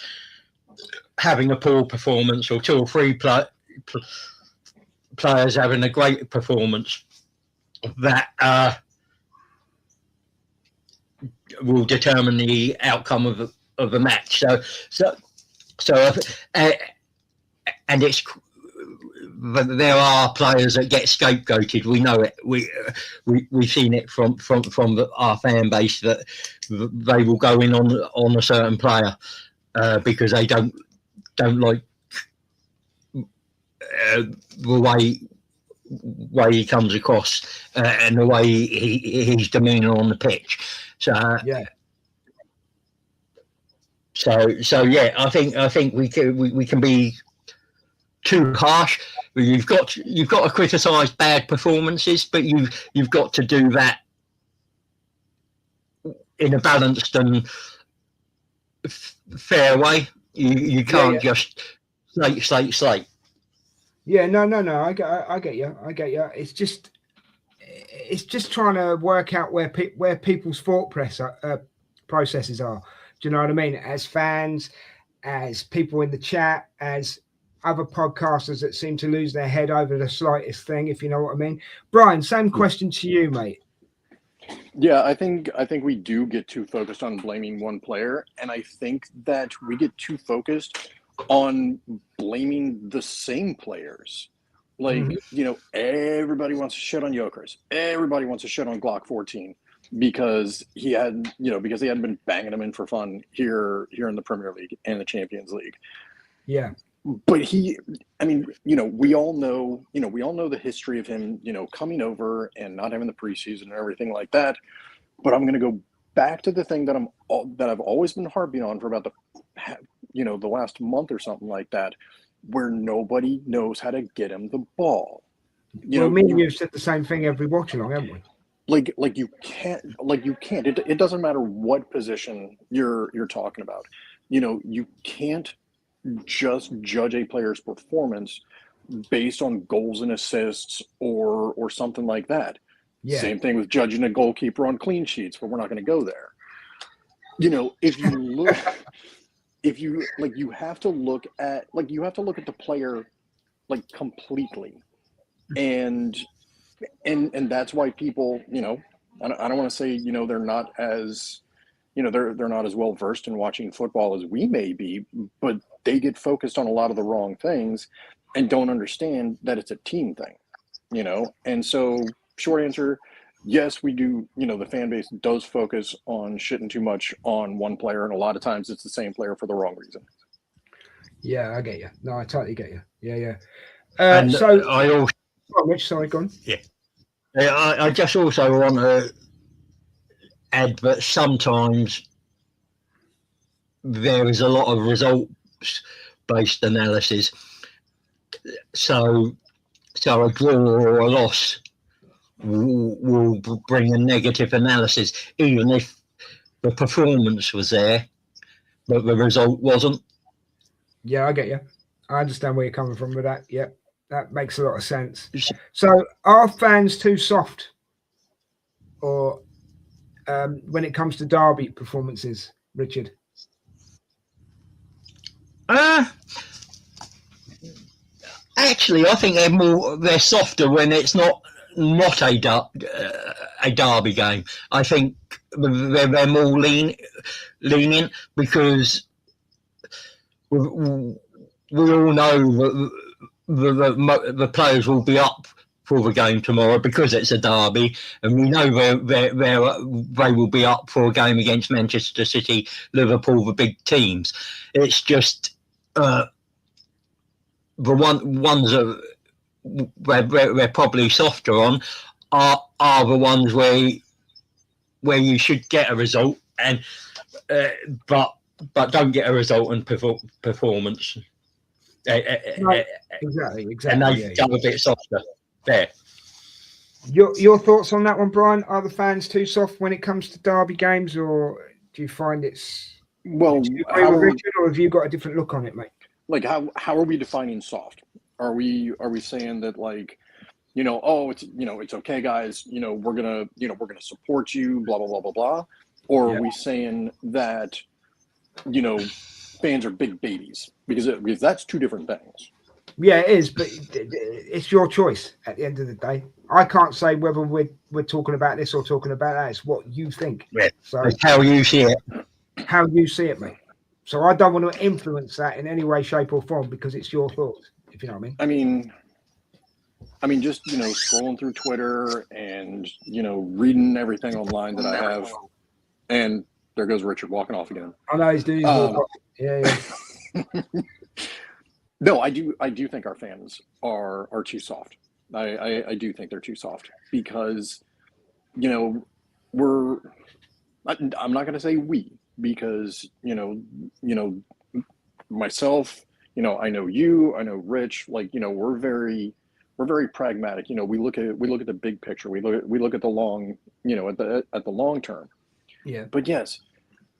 C: having a poor performance, or two or three players having a great performance that will determine the outcome of the match. So, and it's. But there are players that get scapegoated. We know it. We've seen it from our fan base that they will go in on a certain player because they don't like the way he comes across and the way his demeanour on the pitch. So
A: yeah.
C: So yeah, I think we can be too harsh. You've got to criticise bad performances, but you've got to do that in a balanced and fair way. You can't just slate.
A: Yeah, no. I get you. It's just trying to work out where people's thought processes are. Do you know what I mean? As fans, as people in the chat, as other podcasters that seem to lose their head over the slightest thing, if you know what I mean. Brian, same question to you, mate.
D: Yeah, I think we do get too focused on blaming one player, and I think that we get too focused on blaming the same players. Like, everybody wants to shit on Jokers. Everybody wants to shit on Glock 14 because he hadn't been banging them in for fun here in the Premier League and the Champions League.
A: Yeah.
D: But we all know the history of him, coming over and not having the preseason and everything like that. But I'm going to go back to the thing that I've always been harping on for about the last month or something like that, where nobody knows how to get him the ball.
A: You've said the same thing every watch along, haven't we?
D: Like you can't. It doesn't matter what position you're talking about. You can't just judge a player's performance based on goals and assists or something like that. Yeah. Same thing with judging a goalkeeper on clean sheets, but we're not going to go there. If you look, you have to look at the player completely, and that's why people, I don't want to say they're not as they're not as well versed in watching football as we may be, but they get focused on a lot of the wrong things and don't understand that it's a team thing, And so, short answer, yes, we do. The fan base does focus on shitting too much on one player, and a lot of times it's the same player for the wrong reason.
A: Yeah, I get you. No, I totally get you. Yeah.
C: And
A: so
C: I also,
A: Rich, sorry, go on.
C: Yeah, I just also want to add that sometimes there is a lot of results-based analysis. So a draw or a loss will bring a negative analysis, even if the performance was there, but the result wasn't.
A: Yeah, I get you. I understand where you're coming from with that. Yep, that makes a lot of sense. So, are fans too soft, or when it comes to derby performances, Richard?
C: Actually, I think they're softer when it's not a derby game. I think they're more lenient because we all know that the players will be up for the game tomorrow because it's a derby, and we know they will be up for a game against Manchester City, Liverpool, the big teams. It's just the ones that we're probably softer on are the ones where you should get a result, and but don't get a result and performance.
A: Right. Exactly.
C: And they go a bit softer there.
A: Your thoughts on that one, Brian? Are the fans too soft when it comes to derby games, or do you find it's
D: Well,
A: do you agree with Richard, or have you got a different look on it, mate?
D: like how are we defining soft? Are we saying that, like, oh, it's okay, guys, we're gonna support you, blah blah blah blah blah, or are we saying that fans are big babies? Because that's two different things.
A: Yeah, it is, but it's your choice at the end of the day. I can't say whether we're talking about this or talking about that. It's what you think.
C: Yeah.
A: So
C: it's how you see it.
A: How you see it, mate. So I don't want to influence that in any way, shape, or form because it's your thoughts, if you know what I mean.
D: I mean, just scrolling through Twitter and reading everything online that I have, and there goes Richard walking off again.
A: I know he's doing. Yeah.
D: No, I do think our fans are too soft. I do think they're too soft because, I'm not going to say we, because, myself, I know you, I know Rich, like, we're very pragmatic. We look at the big picture. We look at the long, at the long term.
A: Yeah.
D: But yes,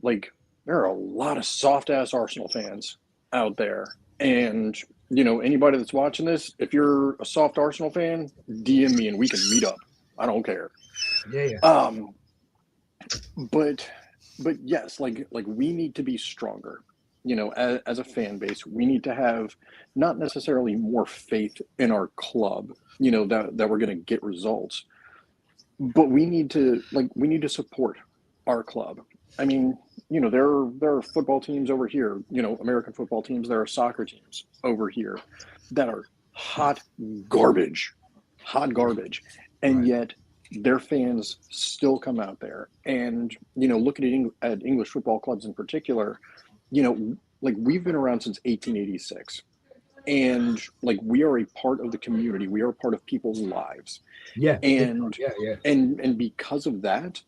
D: like, there are a lot of soft ass Arsenal fans out there. And, anybody that's watching this, if you're a soft Arsenal fan, DM me and we can meet up. I don't care.
A: Yeah.
D: But yes, like we need to be stronger. As a fan base, we need to have not necessarily more faith in our club, that we're going to get results, but we need to support our club. I mean, there are football teams over here, American football teams. There are soccer teams over here that are hot garbage. And yet their fans still come out there and, looking at English football clubs in particular, like, we've been around since 1886. And, like, we are a part of the community. We are a part of people's lives.
A: Yeah.
D: And because of that,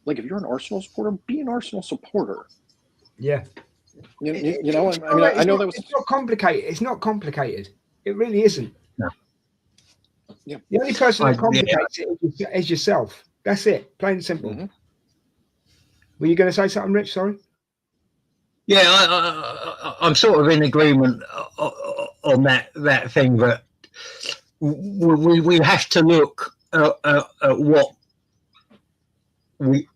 D: like, if you're an Arsenal supporter, be an Arsenal supporter.
A: Yeah.
D: I know that was.
A: It's not complicated. It's not complicated. It really isn't.
C: No.
D: Yeah.
A: The only person that complicates it is yourself. That's it. Plain and simple.
D: Mm-hmm.
A: Were you going to say something, Rich? Sorry.
C: Yeah, I'm sort of in agreement on that thing, but we have to look at what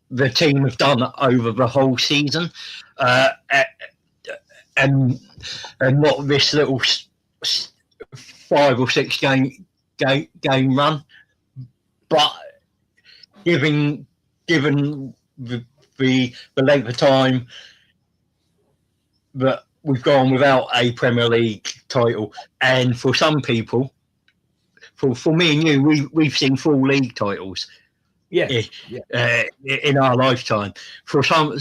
C: the team have done over the whole season, and not this little 5 or 6 game run, but given the length of time that we've gone without a Premier League title, and for some people, for me and you, we've seen 4 league titles. In our lifetime. For some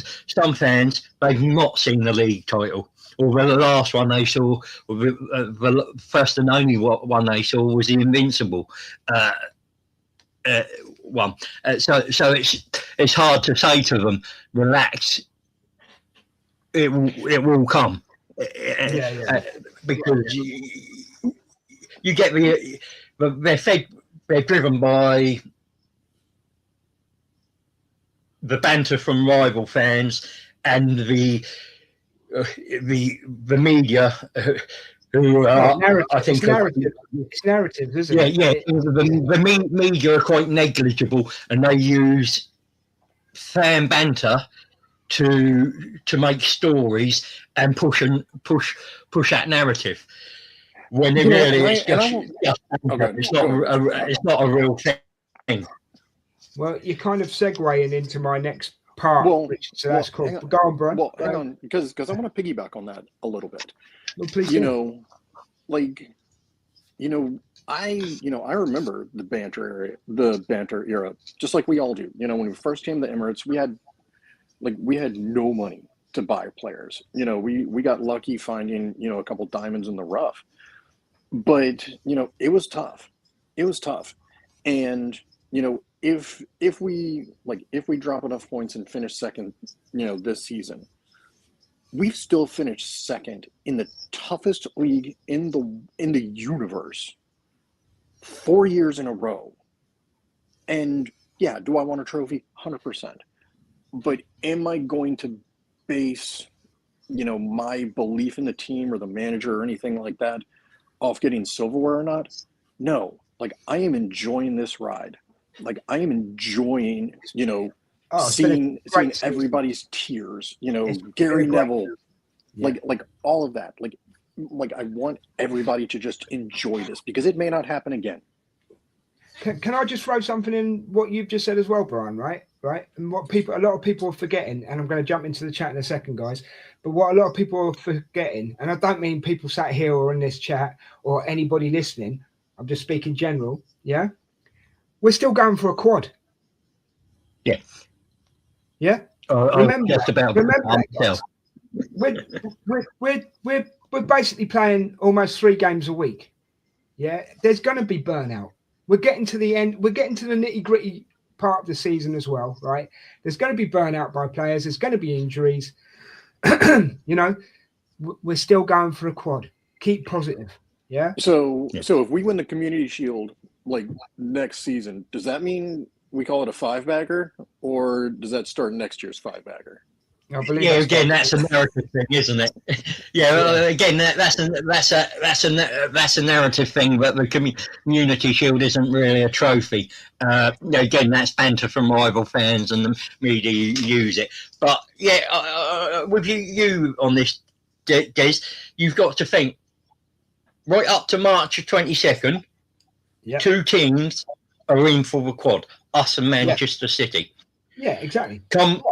C: fans, they've not seen the league title, or the last one they saw, the first and only one they saw was the Invincible one. So it's hard to say to them, relax. It will come, because you get they're driven by the banter from rival fans and the media, who are, I think,
A: it's narrative, isn't it?
C: Yeah. The media are quite negligible, and they use fan banter to make stories and push that narrative. when it
D: You know,
C: really
D: and I-
C: it's
D: and I
C: just,
D: won't-
C: okay, it's not a real thing.
A: Well, you're kind of segueing into my next part,
D: Well,
A: Richard, so that's cool.
D: hang on.
A: Go on, Brian.
D: Well, hang on, because I want to piggyback on that a little bit.
A: Well, please
D: You
A: do.
D: know, like, I remember the banter era, just like we all do. You know, when we first came to Emirates, we had no money to buy players. You know, we got lucky finding, a couple diamonds in the rough. But, it was tough. It was tough. And, if we drop enough points and finish second, this season, we've still finished second in the toughest league in the universe 4 years in a row. And yeah, do I want a trophy? 100%. But am I going to base, my belief in the team or the manager or anything like that off getting silverware or not? No. Like, I am enjoying this ride. Like, I am enjoying, seeing everybody's tears, Gary Neville, like all of that. Like I want everybody to just enjoy this because it may not happen again.
A: Can I just throw something in what you've just said as well, Brian? Right, and a lot of people are forgetting, and I'm going to jump into the chat in a second, guys. But what a lot of people are forgetting, and I don't mean people sat here or in this chat or anybody listening. I'm just speaking general. Yeah, we're still going for a quad.
C: Yeah.
A: Yeah.
C: Remember that, guys.
A: We're basically playing almost 3 games a week. Yeah, there's going to be burnout. We're getting to the end. We're getting to the nitty gritty part of the season as well, right? There's going to be burnout by players. There's going to be injuries. We're still going for a quad. Keep positive. Yeah.
D: So if we win the Community Shield like next season, does that mean we call it a 5-bagger, or does that start next year's 5-bagger?
C: Yeah, again, that's a narrative thing, isn't it? Again, that's a narrative thing, but the Community Shield isn't really a trophy. Again, that's banter from rival fans and the media use it. But with you on this, Des, you've got to think right up to March 22nd.
A: Yep. 2
C: teams are in for the quad, us and Manchester City.
A: Yeah, exactly.
C: Come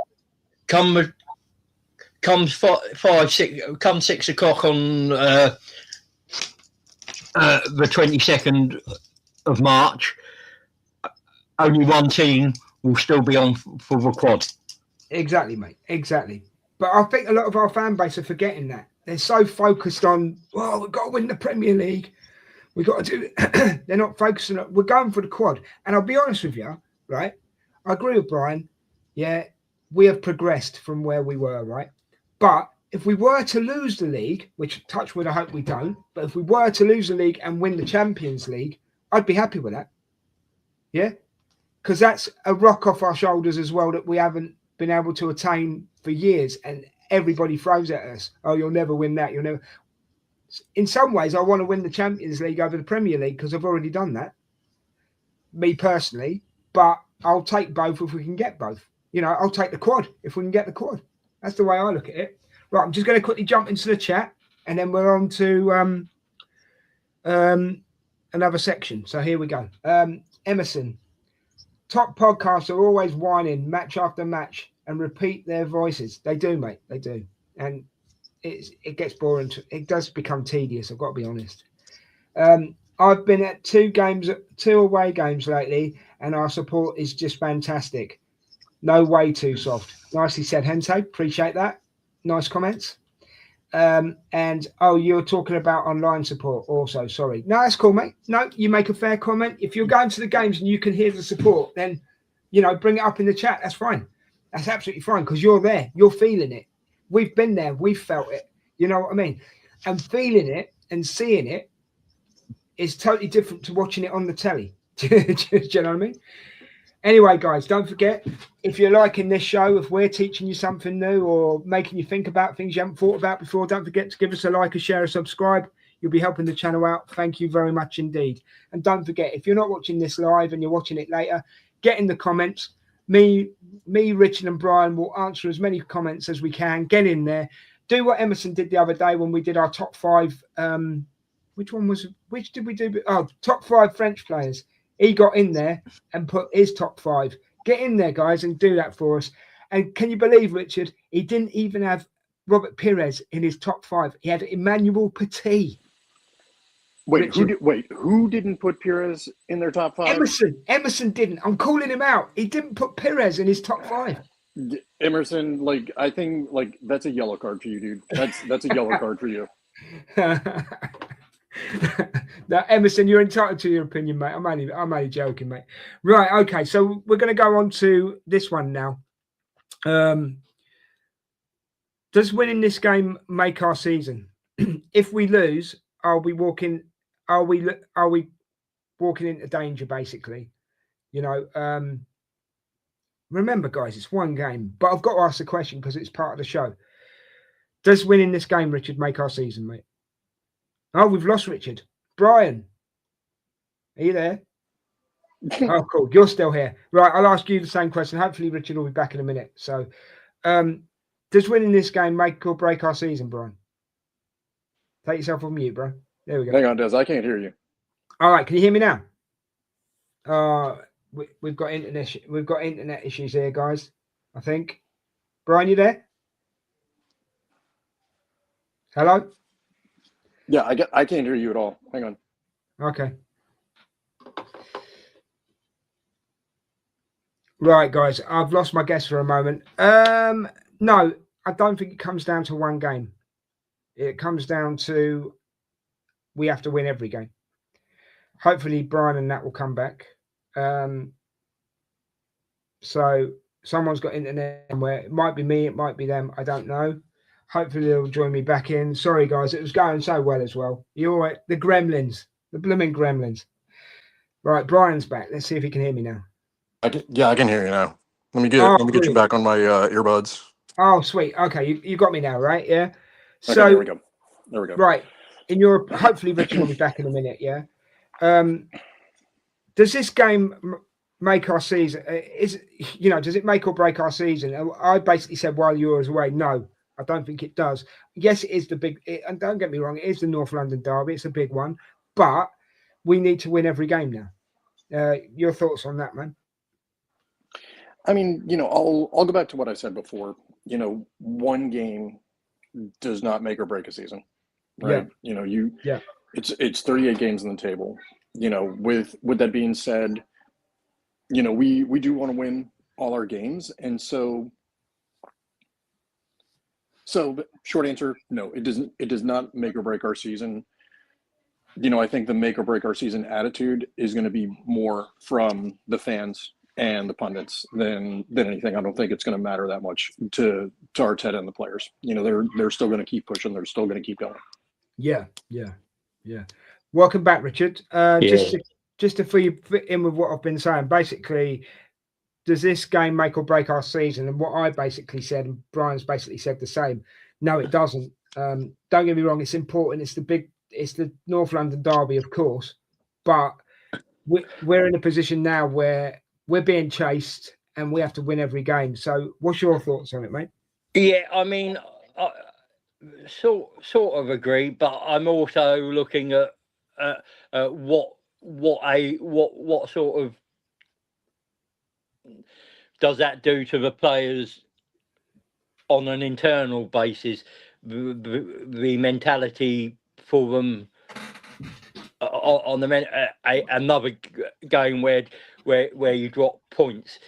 C: 6 o'clock on the 22nd of March. Only 1 team will still be on for the quad.
A: Exactly, mate. Exactly. But I think a lot of our fan base are forgetting that. They're so focused on, we've got to win the Premier League. We've got to do it. They're not focusing on, we're going for the quad. And I'll be honest with you, right? I agree with Brian. Yeah, we have progressed from where we were, right? But if we were to lose the league, which touch wood, I hope we don't, but if we were to lose the league and win the Champions League, I'd be happy with that. Yeah? Because that's a rock off our shoulders as well that we haven't been able to attain for years. And everybody throws at us, you'll never win that. You'll never. In some ways, I want to win the Champions League over the Premier League because I've already done that, me personally. But I'll take both if we can get both. I'll take the quad if we can get the quad. That's the way I look at it. Right, I'm just going to quickly jump into the chat, and then we're on to another section. So here we go. Emerson, top podcasts are always whining match after match and repeat their voices. They do, mate. They do. And it gets boring. It does become tedious. I've got to be honest. I've been at 2 away games lately, and our support is just fantastic. No way too soft. Nicely said, Hense. Appreciate that. Nice comments. And you're talking about online support also. Sorry. No, that's cool, mate. No, you make a fair comment. If you're going to the games and you can hear the support, then bring it up in the chat. That's fine. That's absolutely fine because you're there. You're feeling it. We've been there. We've felt it. You know what I mean? And feeling it and seeing it is totally different to watching it on the telly. Do you know what I mean? Anyway, guys, don't forget, if you're liking this show, if we're teaching you something new or making you think about things you haven't thought about before, don't forget to give us a like, a share, a subscribe. You'll be helping the channel out. Thank you very much indeed. And don't forget, if you're not watching this live and you're watching it later, get in the comments. Me, Richard and Brian will answer as many comments as we can. Get in there. Do what Emerson did the other day when we did our top 5 Which did we do? Oh, top 5 French players. He got in there and put his top 5. Get in there, guys, and do that for us. And can you believe, Richard? He didn't even have Robert Pires in his top 5. He had Emmanuel Petit.
D: Wait, who didn't put Pires in their top 5?
A: Emerson didn't. I'm calling him out. He didn't put Pires in his top 5.
D: Emerson, I think that's a yellow card for you, dude. That's a yellow card for you.
A: Now, Emerson, you're entitled to your opinion, mate. I'm only joking, mate. Right, okay. So we're going to go on to this one now. Does winning this game make our season? If we lose, are we walking into danger? Basically, remember, guys, it's one game. But I've got to ask the question because it's part of the show. Does winning this game, Richard, make our season, mate? Oh, we've lost Richard. Brian, are you there? Oh, cool. You're still here. Right, I'll ask you the same question. Hopefully, Richard will be back in a minute. So, does winning this game make or break our season, Brian? Take yourself on mute, bro. There we go.
D: Hang on, Des. I can't hear you.
A: All right, can you hear me now? We've got internet issues here, guys. I think. Brian, you there? Hello?
D: Yeah, I can't hear you at all. Hang on.
A: Okay. Right, guys, I've lost my guess for a moment. No, I don't think it comes down to one game. It comes down to we have to win every game. Hopefully, Brian and Nat will come back. So someone's got internet somewhere. It might be me, it might be them. I don't know. Hopefully, they'll join me back in. Sorry, guys, it was going so well as well. You all right? The gremlins, the blooming gremlins. Right, Brian's back. Let's see if he can hear me now.
E: I can hear you now. Let me get you back on my earbuds.
A: Oh, sweet. Okay, you got me now, right? Yeah.
D: Okay,
A: So
D: there we go.
A: Right. Hopefully Richard will be back in a minute, yeah. Does this game make our season? Does it make or break our season? I basically said while you were away, no, I don't think it does. Yes, it is and don't get me wrong, it is the North London derby. It's a big one, but we need to win every game now. Your thoughts on that, man?
D: I mean, I'll go back to what I said before. One game does not make or break a season, right?
A: Yeah.
D: It's 38 games on the table. With that being said, we do want to win all our games, and so short answer, no, it doesn't. It does not make or break our season. I think the make or break our season attitude is going to be more from the fans and the pundits than anything. I don't think it's going to matter that much to Arteta and the players. They're still going to keep pushing. They're still going to keep going. Yeah.
A: Welcome back, Richard. Just to fit in with what I've been saying, basically, does this game make or break our season? And what I basically said, and Brian's basically said the same. No, it doesn't. Don't get me wrong. It's important. It's the North London derby, of course, but we're in a position now where we're being chased and we have to win every game. So what's your thoughts on it, mate?
C: Yeah, I mean, I sort of agree, but I'm also looking at what sort of does that do to the players on an internal basis, the mentality for them on another game where you drop points.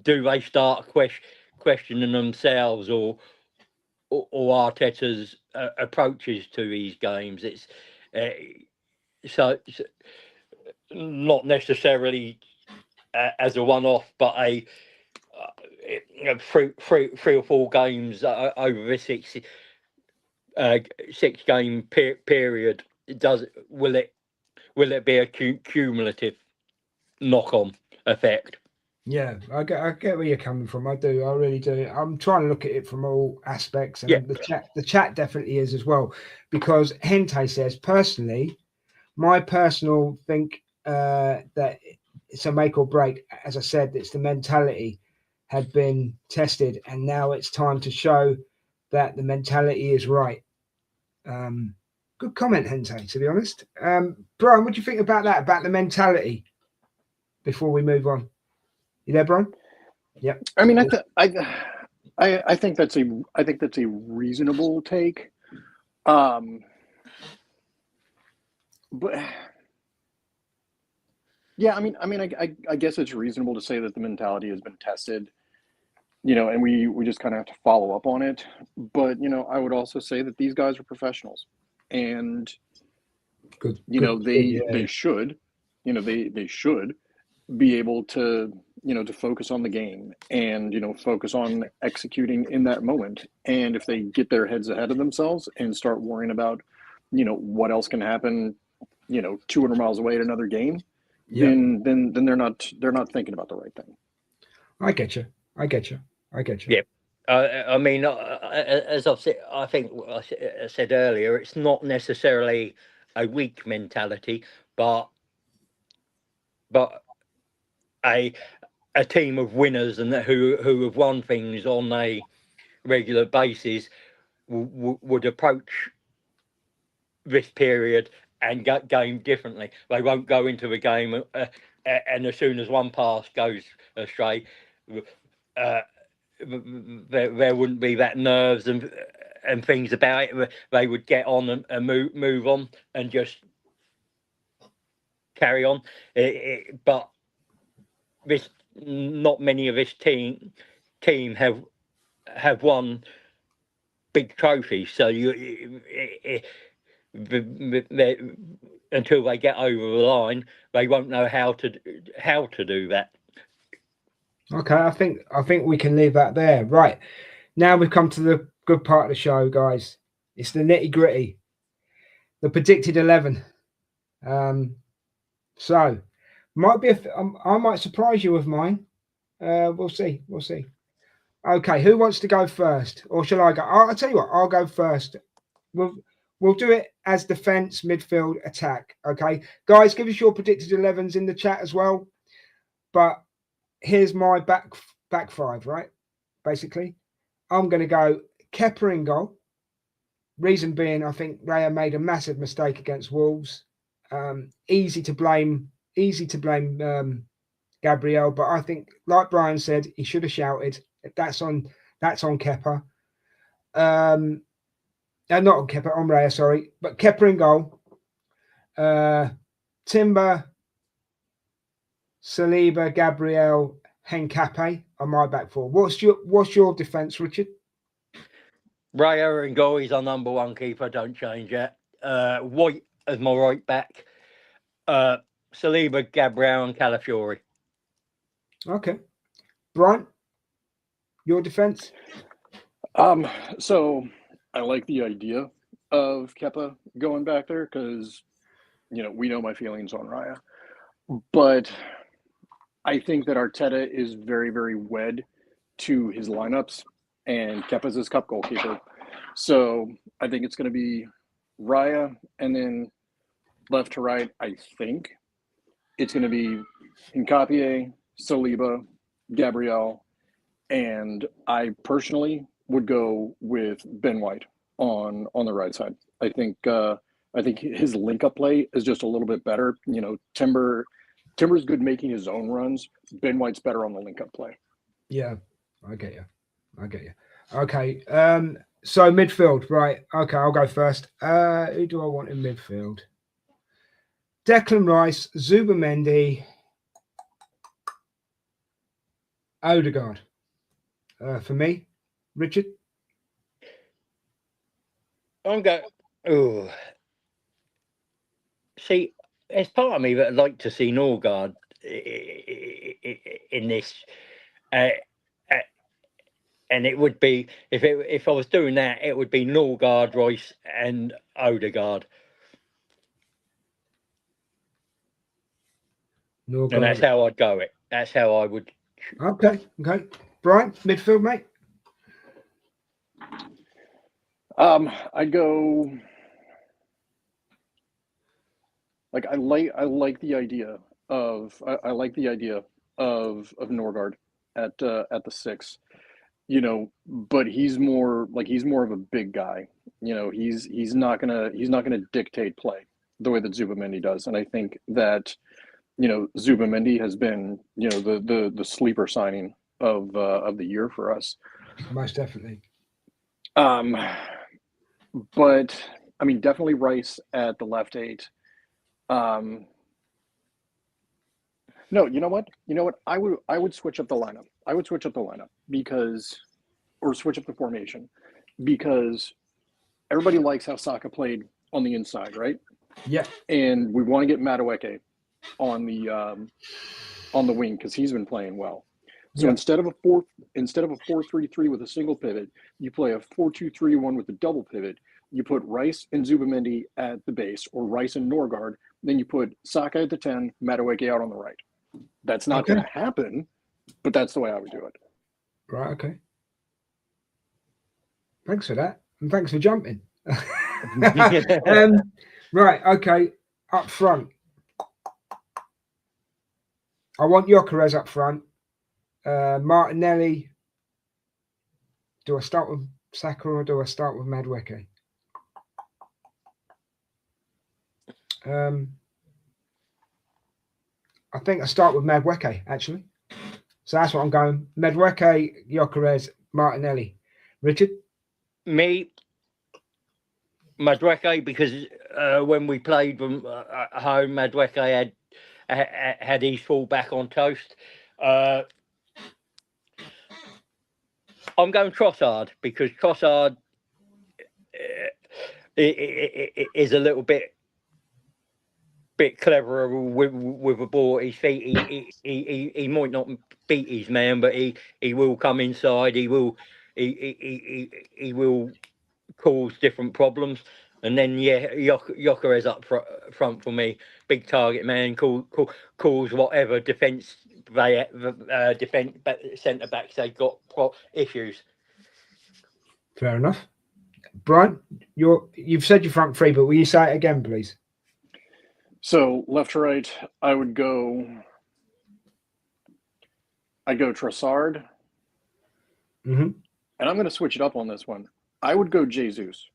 C: Do they start questioning themselves or Arteta's approaches to these games? It's so not necessarily as a one-off, but a three or four games over the six game period. Will it be a cumulative knock-on effect?
A: Yeah, I get where you're coming from. I do. I really do. I'm trying to look at it from all aspects, and the chat definitely is as well, because Hente says, personally, my personal think that it's a make or break. As I said, it's the mentality had been tested, and now it's time to show that the mentality is right. Good comment, Hente, to be honest. Brian, what do you think about that, about the mentality, before we move on? You there, Brian? Yep.
D: I mean, I think that's a reasonable take. But yeah, I guess it's reasonable to say that the mentality has been tested, and we just kind of have to follow up on it. But, I would also say that these guys are professionals, and, they should, they should be able to, to focus on the game and, focus on executing in that moment. And if they get their heads ahead of themselves and start worrying about, what else can happen, 200 miles away at another game, then they're not thinking about the right thing.
A: I get you.
C: Yeah. I mean, as I've said, I think I said earlier, it's not necessarily a weak mentality, but a team of winners and who have won things on a regular basis would approach this period and game differently. They won't go into the game and as soon as one pass goes astray, there wouldn't be that nerves and things about it. They would get on and move on and just carry on. But this, not many of this team have won big trophies, so until they get over the line, they won't know how to do that.
A: Okay, I think we can leave that there. Right, now we've come to the good part of the show, guys. It's the nitty gritty, the predicted 11. So might be I might surprise you with mine. We'll see. Okay, who wants to go first, or shall I go? I'll tell you what. I'll go first. We'll do it as defense, midfield, attack. Okay, guys, give us your predicted 11s in the chat as well. But here's my back five, right? Basically, I'm going to go Kepa in goal. Reason being, I think Raya made a massive mistake against Wolves. Easy to blame Gabriel, but I think, like Brian said, he should have shouted. That's on Kepa. Not on Kepa, on Raya, sorry. But Kepa in goal. Timber, Saliba, Gabriel, Hencape on my back four. What's your defence, Richard?
C: Raya in goal, he's our number one keeper. Don't change that. White as my right back. Saliba, Gabriel, and Calafiori.
A: Okay, Brian, your defence?
D: So I like the idea of Kepa going back there because, we know my feelings on Raya. But I think that Arteta is very, very wed to his lineups, and Kepa's his cup goalkeeper. So I think it's going to be Raya, and then left to right, I think it's going to be Hincapié, Saliba, Gabriel, and I personally would go with Ben White on the right side. I think his link-up play is just a little bit better. Timber's good making his own runs. Ben White's better on the link-up play.
A: Yeah, I get you. Okay, so midfield, right? Okay, I'll go first. Who do I want in midfield? Declan Rice, Zubimendi, Odegaard. For me, Richard.
C: I'm going. Oh, see, there's part of me that would like to see Norgard in this, and it would be if I was doing that, it would be Norgard, Rice, and Odegaard. Norgard. And that's how I'd go it. That's how I would.
A: Okay. Brian, midfield, mate.
D: I'd go. Like I like the idea of Norgard at the 6, but he's more of a big guy, You know, he's not gonna dictate play the way that Zubamendi does, and I think that, you know, Zubamendi has been, you know, the sleeper signing of the year for us.
A: Most definitely.
D: But I mean, definitely Rice at the left 8. No, you know what? I would switch up the lineup. I would switch up the lineup or switch up the formation, because everybody likes how Saka played on the inside, right?
A: Yeah.
D: And we want to get Madueke on the wing because he's been playing well. So instead of a 4-3-3 with a single pivot, you play a 4-2-3-1 with a double pivot. You put Rice and Zubamendi at the base, or Rice and Norgard. Then you put Saka at the 10, Madueke out on the right. That's not going to happen, but that's the way I would do it.
A: Right. Okay. Thanks for that, and thanks for jumping. Right. Okay. Up front, I want Gyökeres up front. Martinelli. Do I start with Saka or do I start with Madueke? I think I start with Madueke, actually. So that's what I'm going. Madueke, Gyökeres, Martinelli. Richard?
C: Me, Madueke, because when we played them at home, Madueke had his full back on toast. I'm going Trossard, because Trossard is a little bit cleverer with a ball at his feet. He might not beat his man, but he will come inside. He will cause different problems. And then Gyökeres up front for me, big target man, cause whatever defence centre backs they've got issues.
A: Fair enough. Brian, you've said your front three, but will you say it again, please?
D: So left to right, I'd go Trossard.
A: Mm-hmm.
D: And I'm going to switch it up on this one. I would go Jesus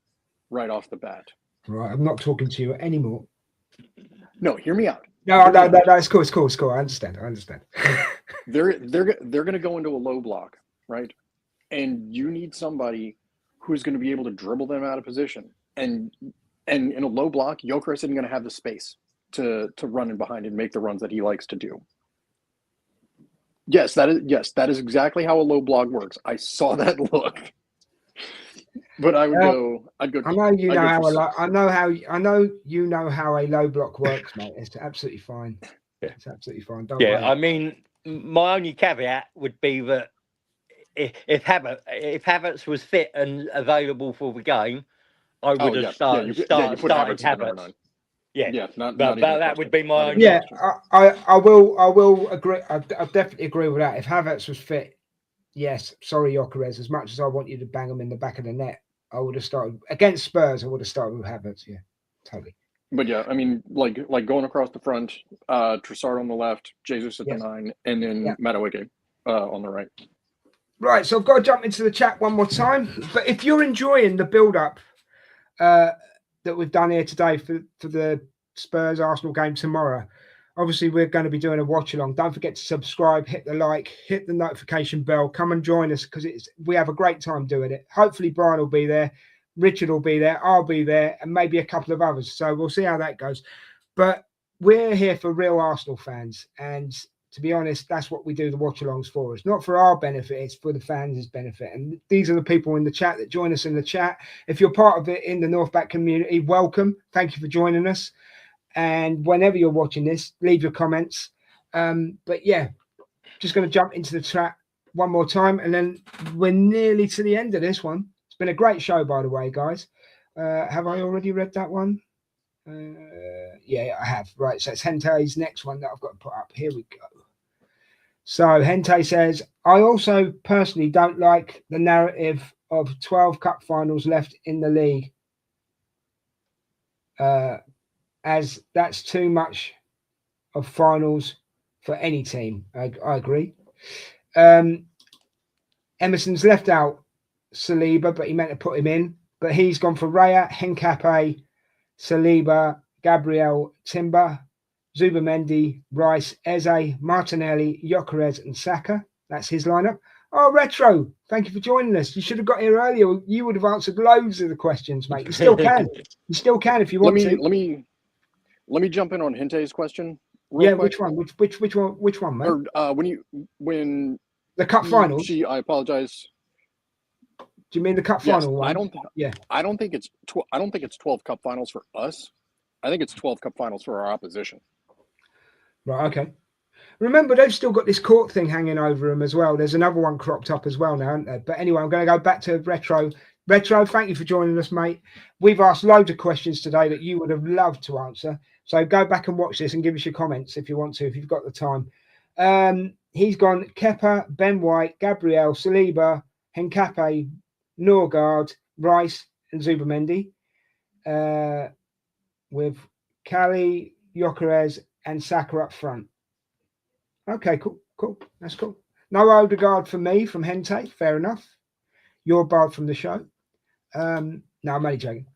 D: right off the bat.
A: Right, I'm not talking to you anymore.
D: No, hear me out.
A: No, it's cool. I understand.
D: They're going to go into a low block, right? And you need somebody who's going to be able to dribble them out of position. And in a low block, Gyökeres isn't going to have the space to run in behind and make the runs that he likes to do. Yes, that is exactly how a low block works. I saw that look. But I would go. I'd go.
A: I know you know how you know how a low block works, mate. It's absolutely fine.
C: Yeah.
A: It's absolutely fine. Don't worry.
C: I mean, my only caveat would be that if Havertz was fit and available for the game, I would have started Havertz.
D: But
C: that would be my only.
A: Yeah, I will agree. I definitely agree with that. If Havertz was fit, yes. Sorry, Gyökeres. As much as I want you to bang him in the back of the net, I would have started against Spurs. I would have started with Havertz. Yeah, totally.
D: But yeah, I mean, like going across the front, Trossard on the left, Jesus at the 9, and then Madueke on the right.
A: Right, so I've got to jump into the chat one more time. But if you're enjoying the build-up that we've done here today for the Spurs Arsenal game tomorrow, obviously we're going to be doing a watch along. Don't forget to subscribe, hit the like, hit the notification bell, come and join us because we have a great time doing it. Hopefully Brian will be there, Richard will be there, I'll be there, and maybe a couple of others. So we'll see how that goes. But we're here for real Arsenal fans, and to be honest, that's what we do the watch-alongs for. It's not for our benefit, it's for the fans' benefit. And these are the people in the chat that join us in the chat. If you're part of it in the Northback community, welcome. Thank you for joining us. And whenever you're watching this, leave your comments. But yeah, just going to jump into the chat one more time. And then we're nearly to the end of this one. It's been a great show, by the way, guys. Have I already read that one? Yeah, I have. Right, so it's Hente's next one that I've got to put up. Here we go. So Hente says, I also personally don't like the narrative of 12 cup finals left in the league, as that's too much of finals for any team. I agree. Emerson's left out Saliba, but he meant to put him in. but he's gone for Raya, Henkape, Saliba, Gabriel, Timber, Zubamendi, Rice, Eze, Martinelli, Gyökeres, and Saka. That's his lineup. Oh, Retro, thank you for joining us. You should have got here earlier. You would have answered loads of the questions, mate. You still can. You still can if you want to.
D: Let me jump in on Hinte's question.
A: Yeah,
D: quick.
A: which one? Which one, mate?
D: Or when
A: the cup finals.
D: I apologize.
A: Do you mean the cup final one?
D: I don't think it's 12 cup finals for us. I think it's 12 cup finals for our opposition.
A: Right. Okay. Remember, they've still got this court thing hanging over them as well. There's another one cropped up as well now, isn't there? But anyway, I'm going to go back to Retro. Retro, thank you for joining us, mate. We've asked loads of questions today that you would have loved to answer. So go back and watch this and give us your comments if you want to, if you've got the time. He's gone Kepa, Ben White, Gabriel, Saliba, Henkape, Norgard, Rice, and Zubamendi. With Cali, Gyökeres, and Saka up front. Okay, cool. That's cool. No Odegaard for me from Hente. Fair enough. You're barred from the show. No, I'm only joking.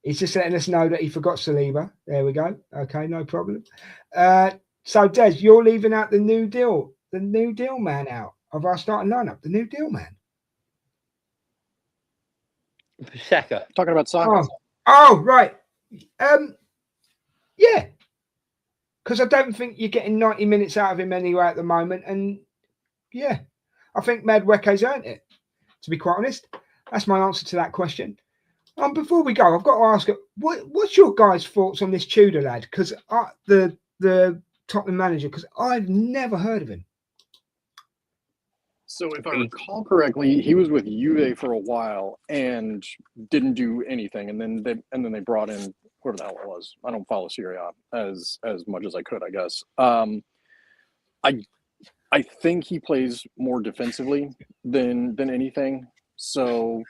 A: He's just letting us know that he forgot Saliba. There we go. Okay, no problem. So, Des, you're leaving out the New Deal man out of our starting lineup. The New Deal man.
C: Saka.
D: Talking about Saka.
A: Oh, right. Yeah. Because I don't think you're getting 90 minutes out of him anyway at the moment. And yeah, I think Madueke's earned it, to be quite honest. That's my answer to that question. Before we go, I've got to ask, what's your guys' thoughts on this Tudor lad? Because the Tottenham manager, because I've never heard of him.
D: So if I recall correctly, he was with Juve for a while and didn't do anything, and then they brought in whoever the hell it was. I don't follow Serie A as much as I could, I guess. I think he plays more defensively than anything. So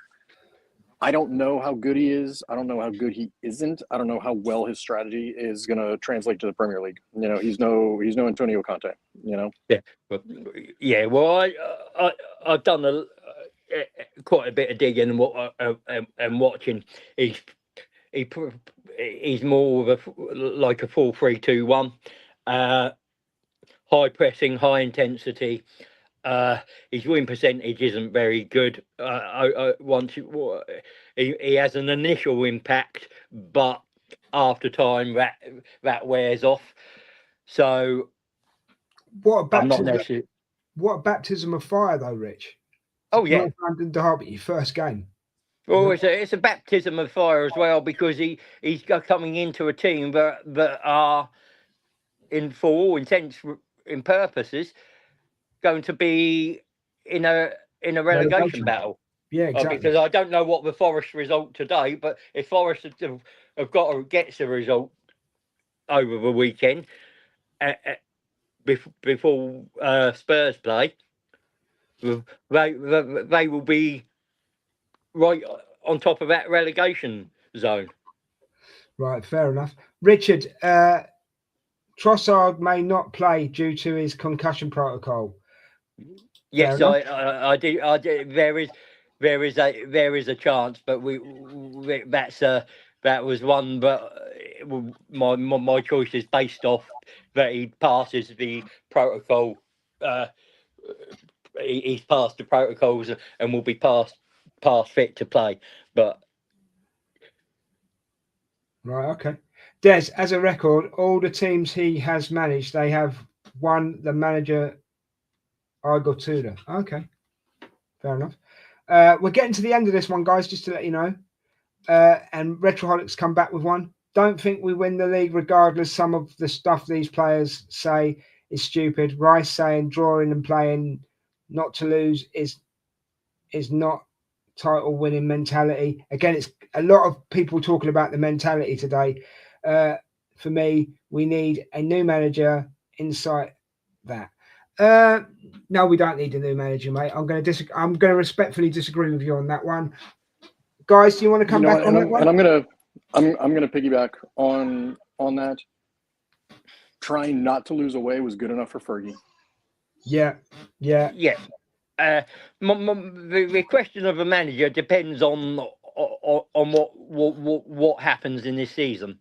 D: I don't know how good he is. I don't know how good he isn't. I don't know how well his strategy is going to translate to the Premier League. You know, he's no Antonio Conte. You know.
C: Yeah. Well, I've done quite a bit of digging and watching. He's more of like a 4-3-2-1, high pressing, high intensity. His win percentage isn't very good. He has an initial impact, but after time that wears off. So
A: what a baptism of fire, though, Rich.
C: Oh yeah,
A: London Derby, first game.
C: Well, it's a baptism of fire as well, because he's coming into a team that are, for all intents and purposes, going to be in a relegation battle.
A: Yeah, exactly.
C: Because I don't know what the Forest result today, but if Forest have got to get a result over the weekend before Spurs play, they will be right on top of that relegation zone. Right,
A: fair enough. Richard, Trossard may not play due to his concussion protocol.
C: Yes, I did. There is a chance, but that was one. But my choice is based off that he passes the protocol. He's passed the protocols and will be past fit to play. But
A: right, okay. Des, as a record, all the teams he has managed, they have won the manager Igor Tudor. Okay, fair enough. We're getting to the end of this one, guys, just to let you know. And Retroholics come back with one. Don't think we win the league regardless. Some of the stuff these players say is stupid. Rice saying drawing and playing not to lose is not title winning mentality. Again, it's a lot of people talking about the mentality today. For me, we need a new manager inside that. No, we don't need a new manager, mate. I'm going to respectfully disagree with you on that one. Guys, do you want to come back on that one?
D: And I'm gonna piggyback on that. Trying not to lose away was good enough for Fergie.
A: Yeah.
F: The question of a manager depends on what happens in this season.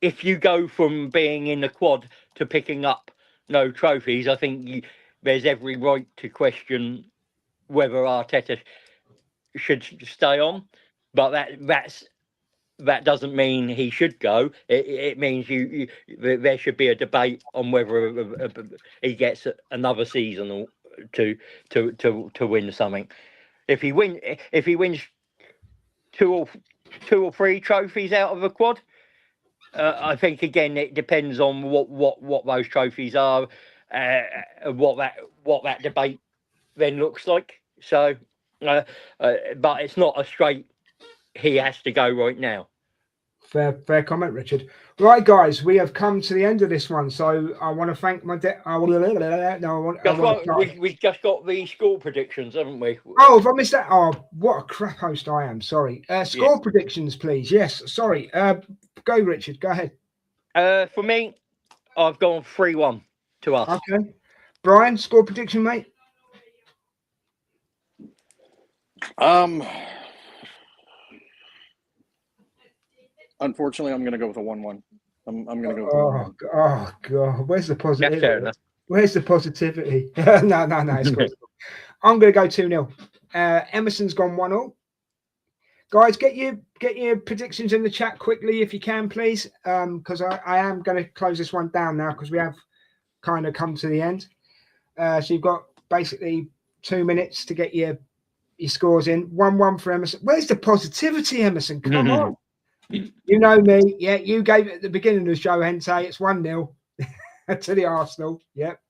F: If you go from being in the quad to picking up no trophies, I think there's every right to question whether Arteta should stay on. But that doesn't mean he should go. It means there should be a debate on whether he gets another season to win something. If he wins two or three trophies out of a quad, I think again it depends on what those trophies are, what that debate then looks like. So, but it's not a straight. He has to go right now.
A: Fair comment, Richard. Right, guys, we have come to the end of this one. So I want to thank my
F: we just got the score predictions, haven't we?
A: Oh, have I missed that? Oh, what a crap host I am. Sorry. Score predictions, please. Yes, sorry. Go, Richard. Go ahead.
F: For me, I've gone 3-1 to us.
A: Okay. Brian, score prediction, mate.
D: Unfortunately, I'm going to go with a 1-1. I'm going to go with a 1-1.
A: Oh, God. Where's the positivity?
F: That's fair enough.
A: Where's the positivity? No. It's good. I'm going to go 2-0. Emerson's gone 1-1. Guys, get your predictions in the chat quickly if you can, please, because I am going to close this one down now because we have kind of come to the end. So you've got basically 2 minutes to get your scores in. 1-1 for Emerson. Where's the positivity, Emerson? Come on. You know me. Yeah, you gave it at the beginning of the show, Hente. It's 1-0 to the Arsenal. Yep.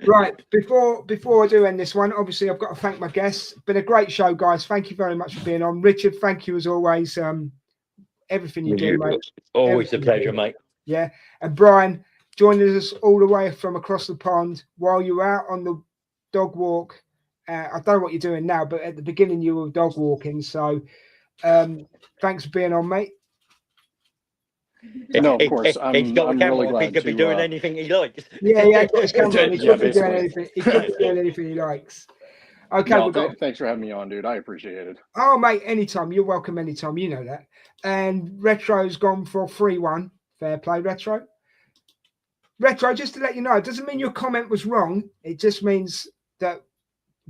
A: Right. Before I do end this one, obviously I've got to thank my guests. Been a great show, guys. Thank you very much for being on. Richard, thank you as always. Everything you do, mate.
F: Always a pleasure, mate.
A: Yeah. And Brian joining us all the way from across the pond while you were out on the dog walk. I don't know what you're doing now, but at the beginning you were dog walking. So thanks for being on, mate.
D: No, of course.
F: He's got
D: I'm
F: a camera
D: really
F: off.
D: glad
F: He could be
D: to,
F: doing anything he likes.
A: Yeah, got his camera on. He could be doing
D: basically.
A: anything. He could be doing anything he likes. Okay,
D: No, thanks for having me on, dude. I appreciate it.
A: Oh, mate, anytime. You're welcome anytime. You know that. And Retro's gone for 3-1. Fair play, Retro. Retro, just to let you know, it doesn't mean your comment was wrong. It just means that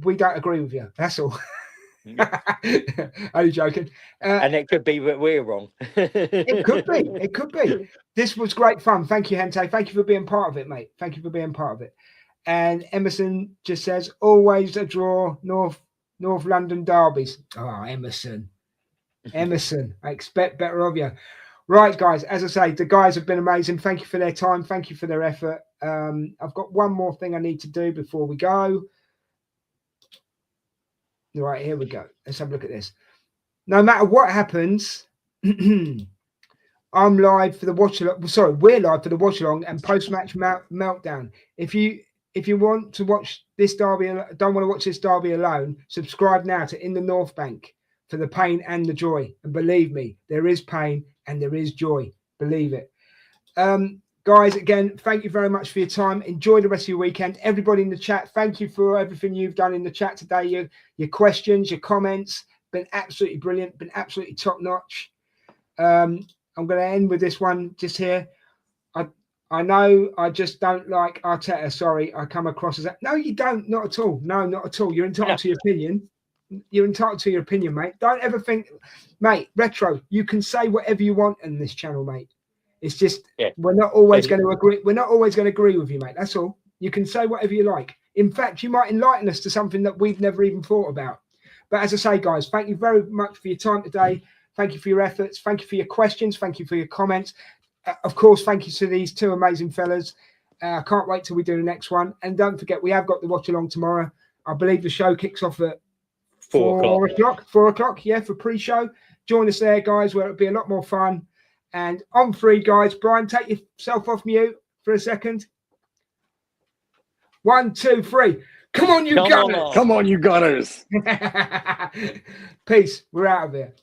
A: we don't agree with you. That's all. Only joking.
F: And it could be that we're wrong.
A: It could be. It could be. This was great fun. Thank you, Hente. Thank you for being part of it, mate. Thank you for being part of it. And Emerson just says, always a draw, North London derbies. Oh, Emerson. I expect better of you. Right, guys, as I say, the guys have been amazing. Thank you for their time. Thank you for their effort. I've got one more thing I need to do before we go. Right, here we go. Let's have a look at this. No matter what happens, I'm live for the watch along. Sorry, we're live for the watch along and post-match meltdown. If you want to watch this derby, don't want to watch this derby alone, subscribe now to In the North Bank for the pain and the joy. And believe me, there is pain and there is joy. Believe it. Guys, again, thank you very much for your time. Enjoy the rest of your weekend. Everybody in the chat, thank you for everything you've done in the chat today. Your questions, your comments, been absolutely brilliant, been absolutely top-notch. I'm going to end with this one just here. I know I just don't like Arteta. Sorry, I come across as that. No, you don't. Not at all. No, not at all. You're entitled to your opinion. You're entitled to your opinion, mate. Don't ever think, mate, Retro, you can say whatever you want in this channel, mate. It's just we're not always going to agree. We're not always going to agree with you, mate. That's all. You can say whatever you like. In fact, you might enlighten us to something that we've never even thought about. But as I say, guys, thank you very much for your time today. Thank you for your efforts. Thank you for your questions. Thank you for your comments. Of course, thank you to these two amazing fellas. I can't wait till we do the next one. And don't forget, we have got the watch along tomorrow. I believe the show kicks off at 4 o'clock. 4 o'clock, yeah, for pre-show. Join us there, guys, where it'll be a lot more fun. And on 3, guys. Brian, take yourself off mute for a second. 1, 2, 3. Come on, you Gunners.
D: Come on, you Gunners.
A: Peace. We're out of here.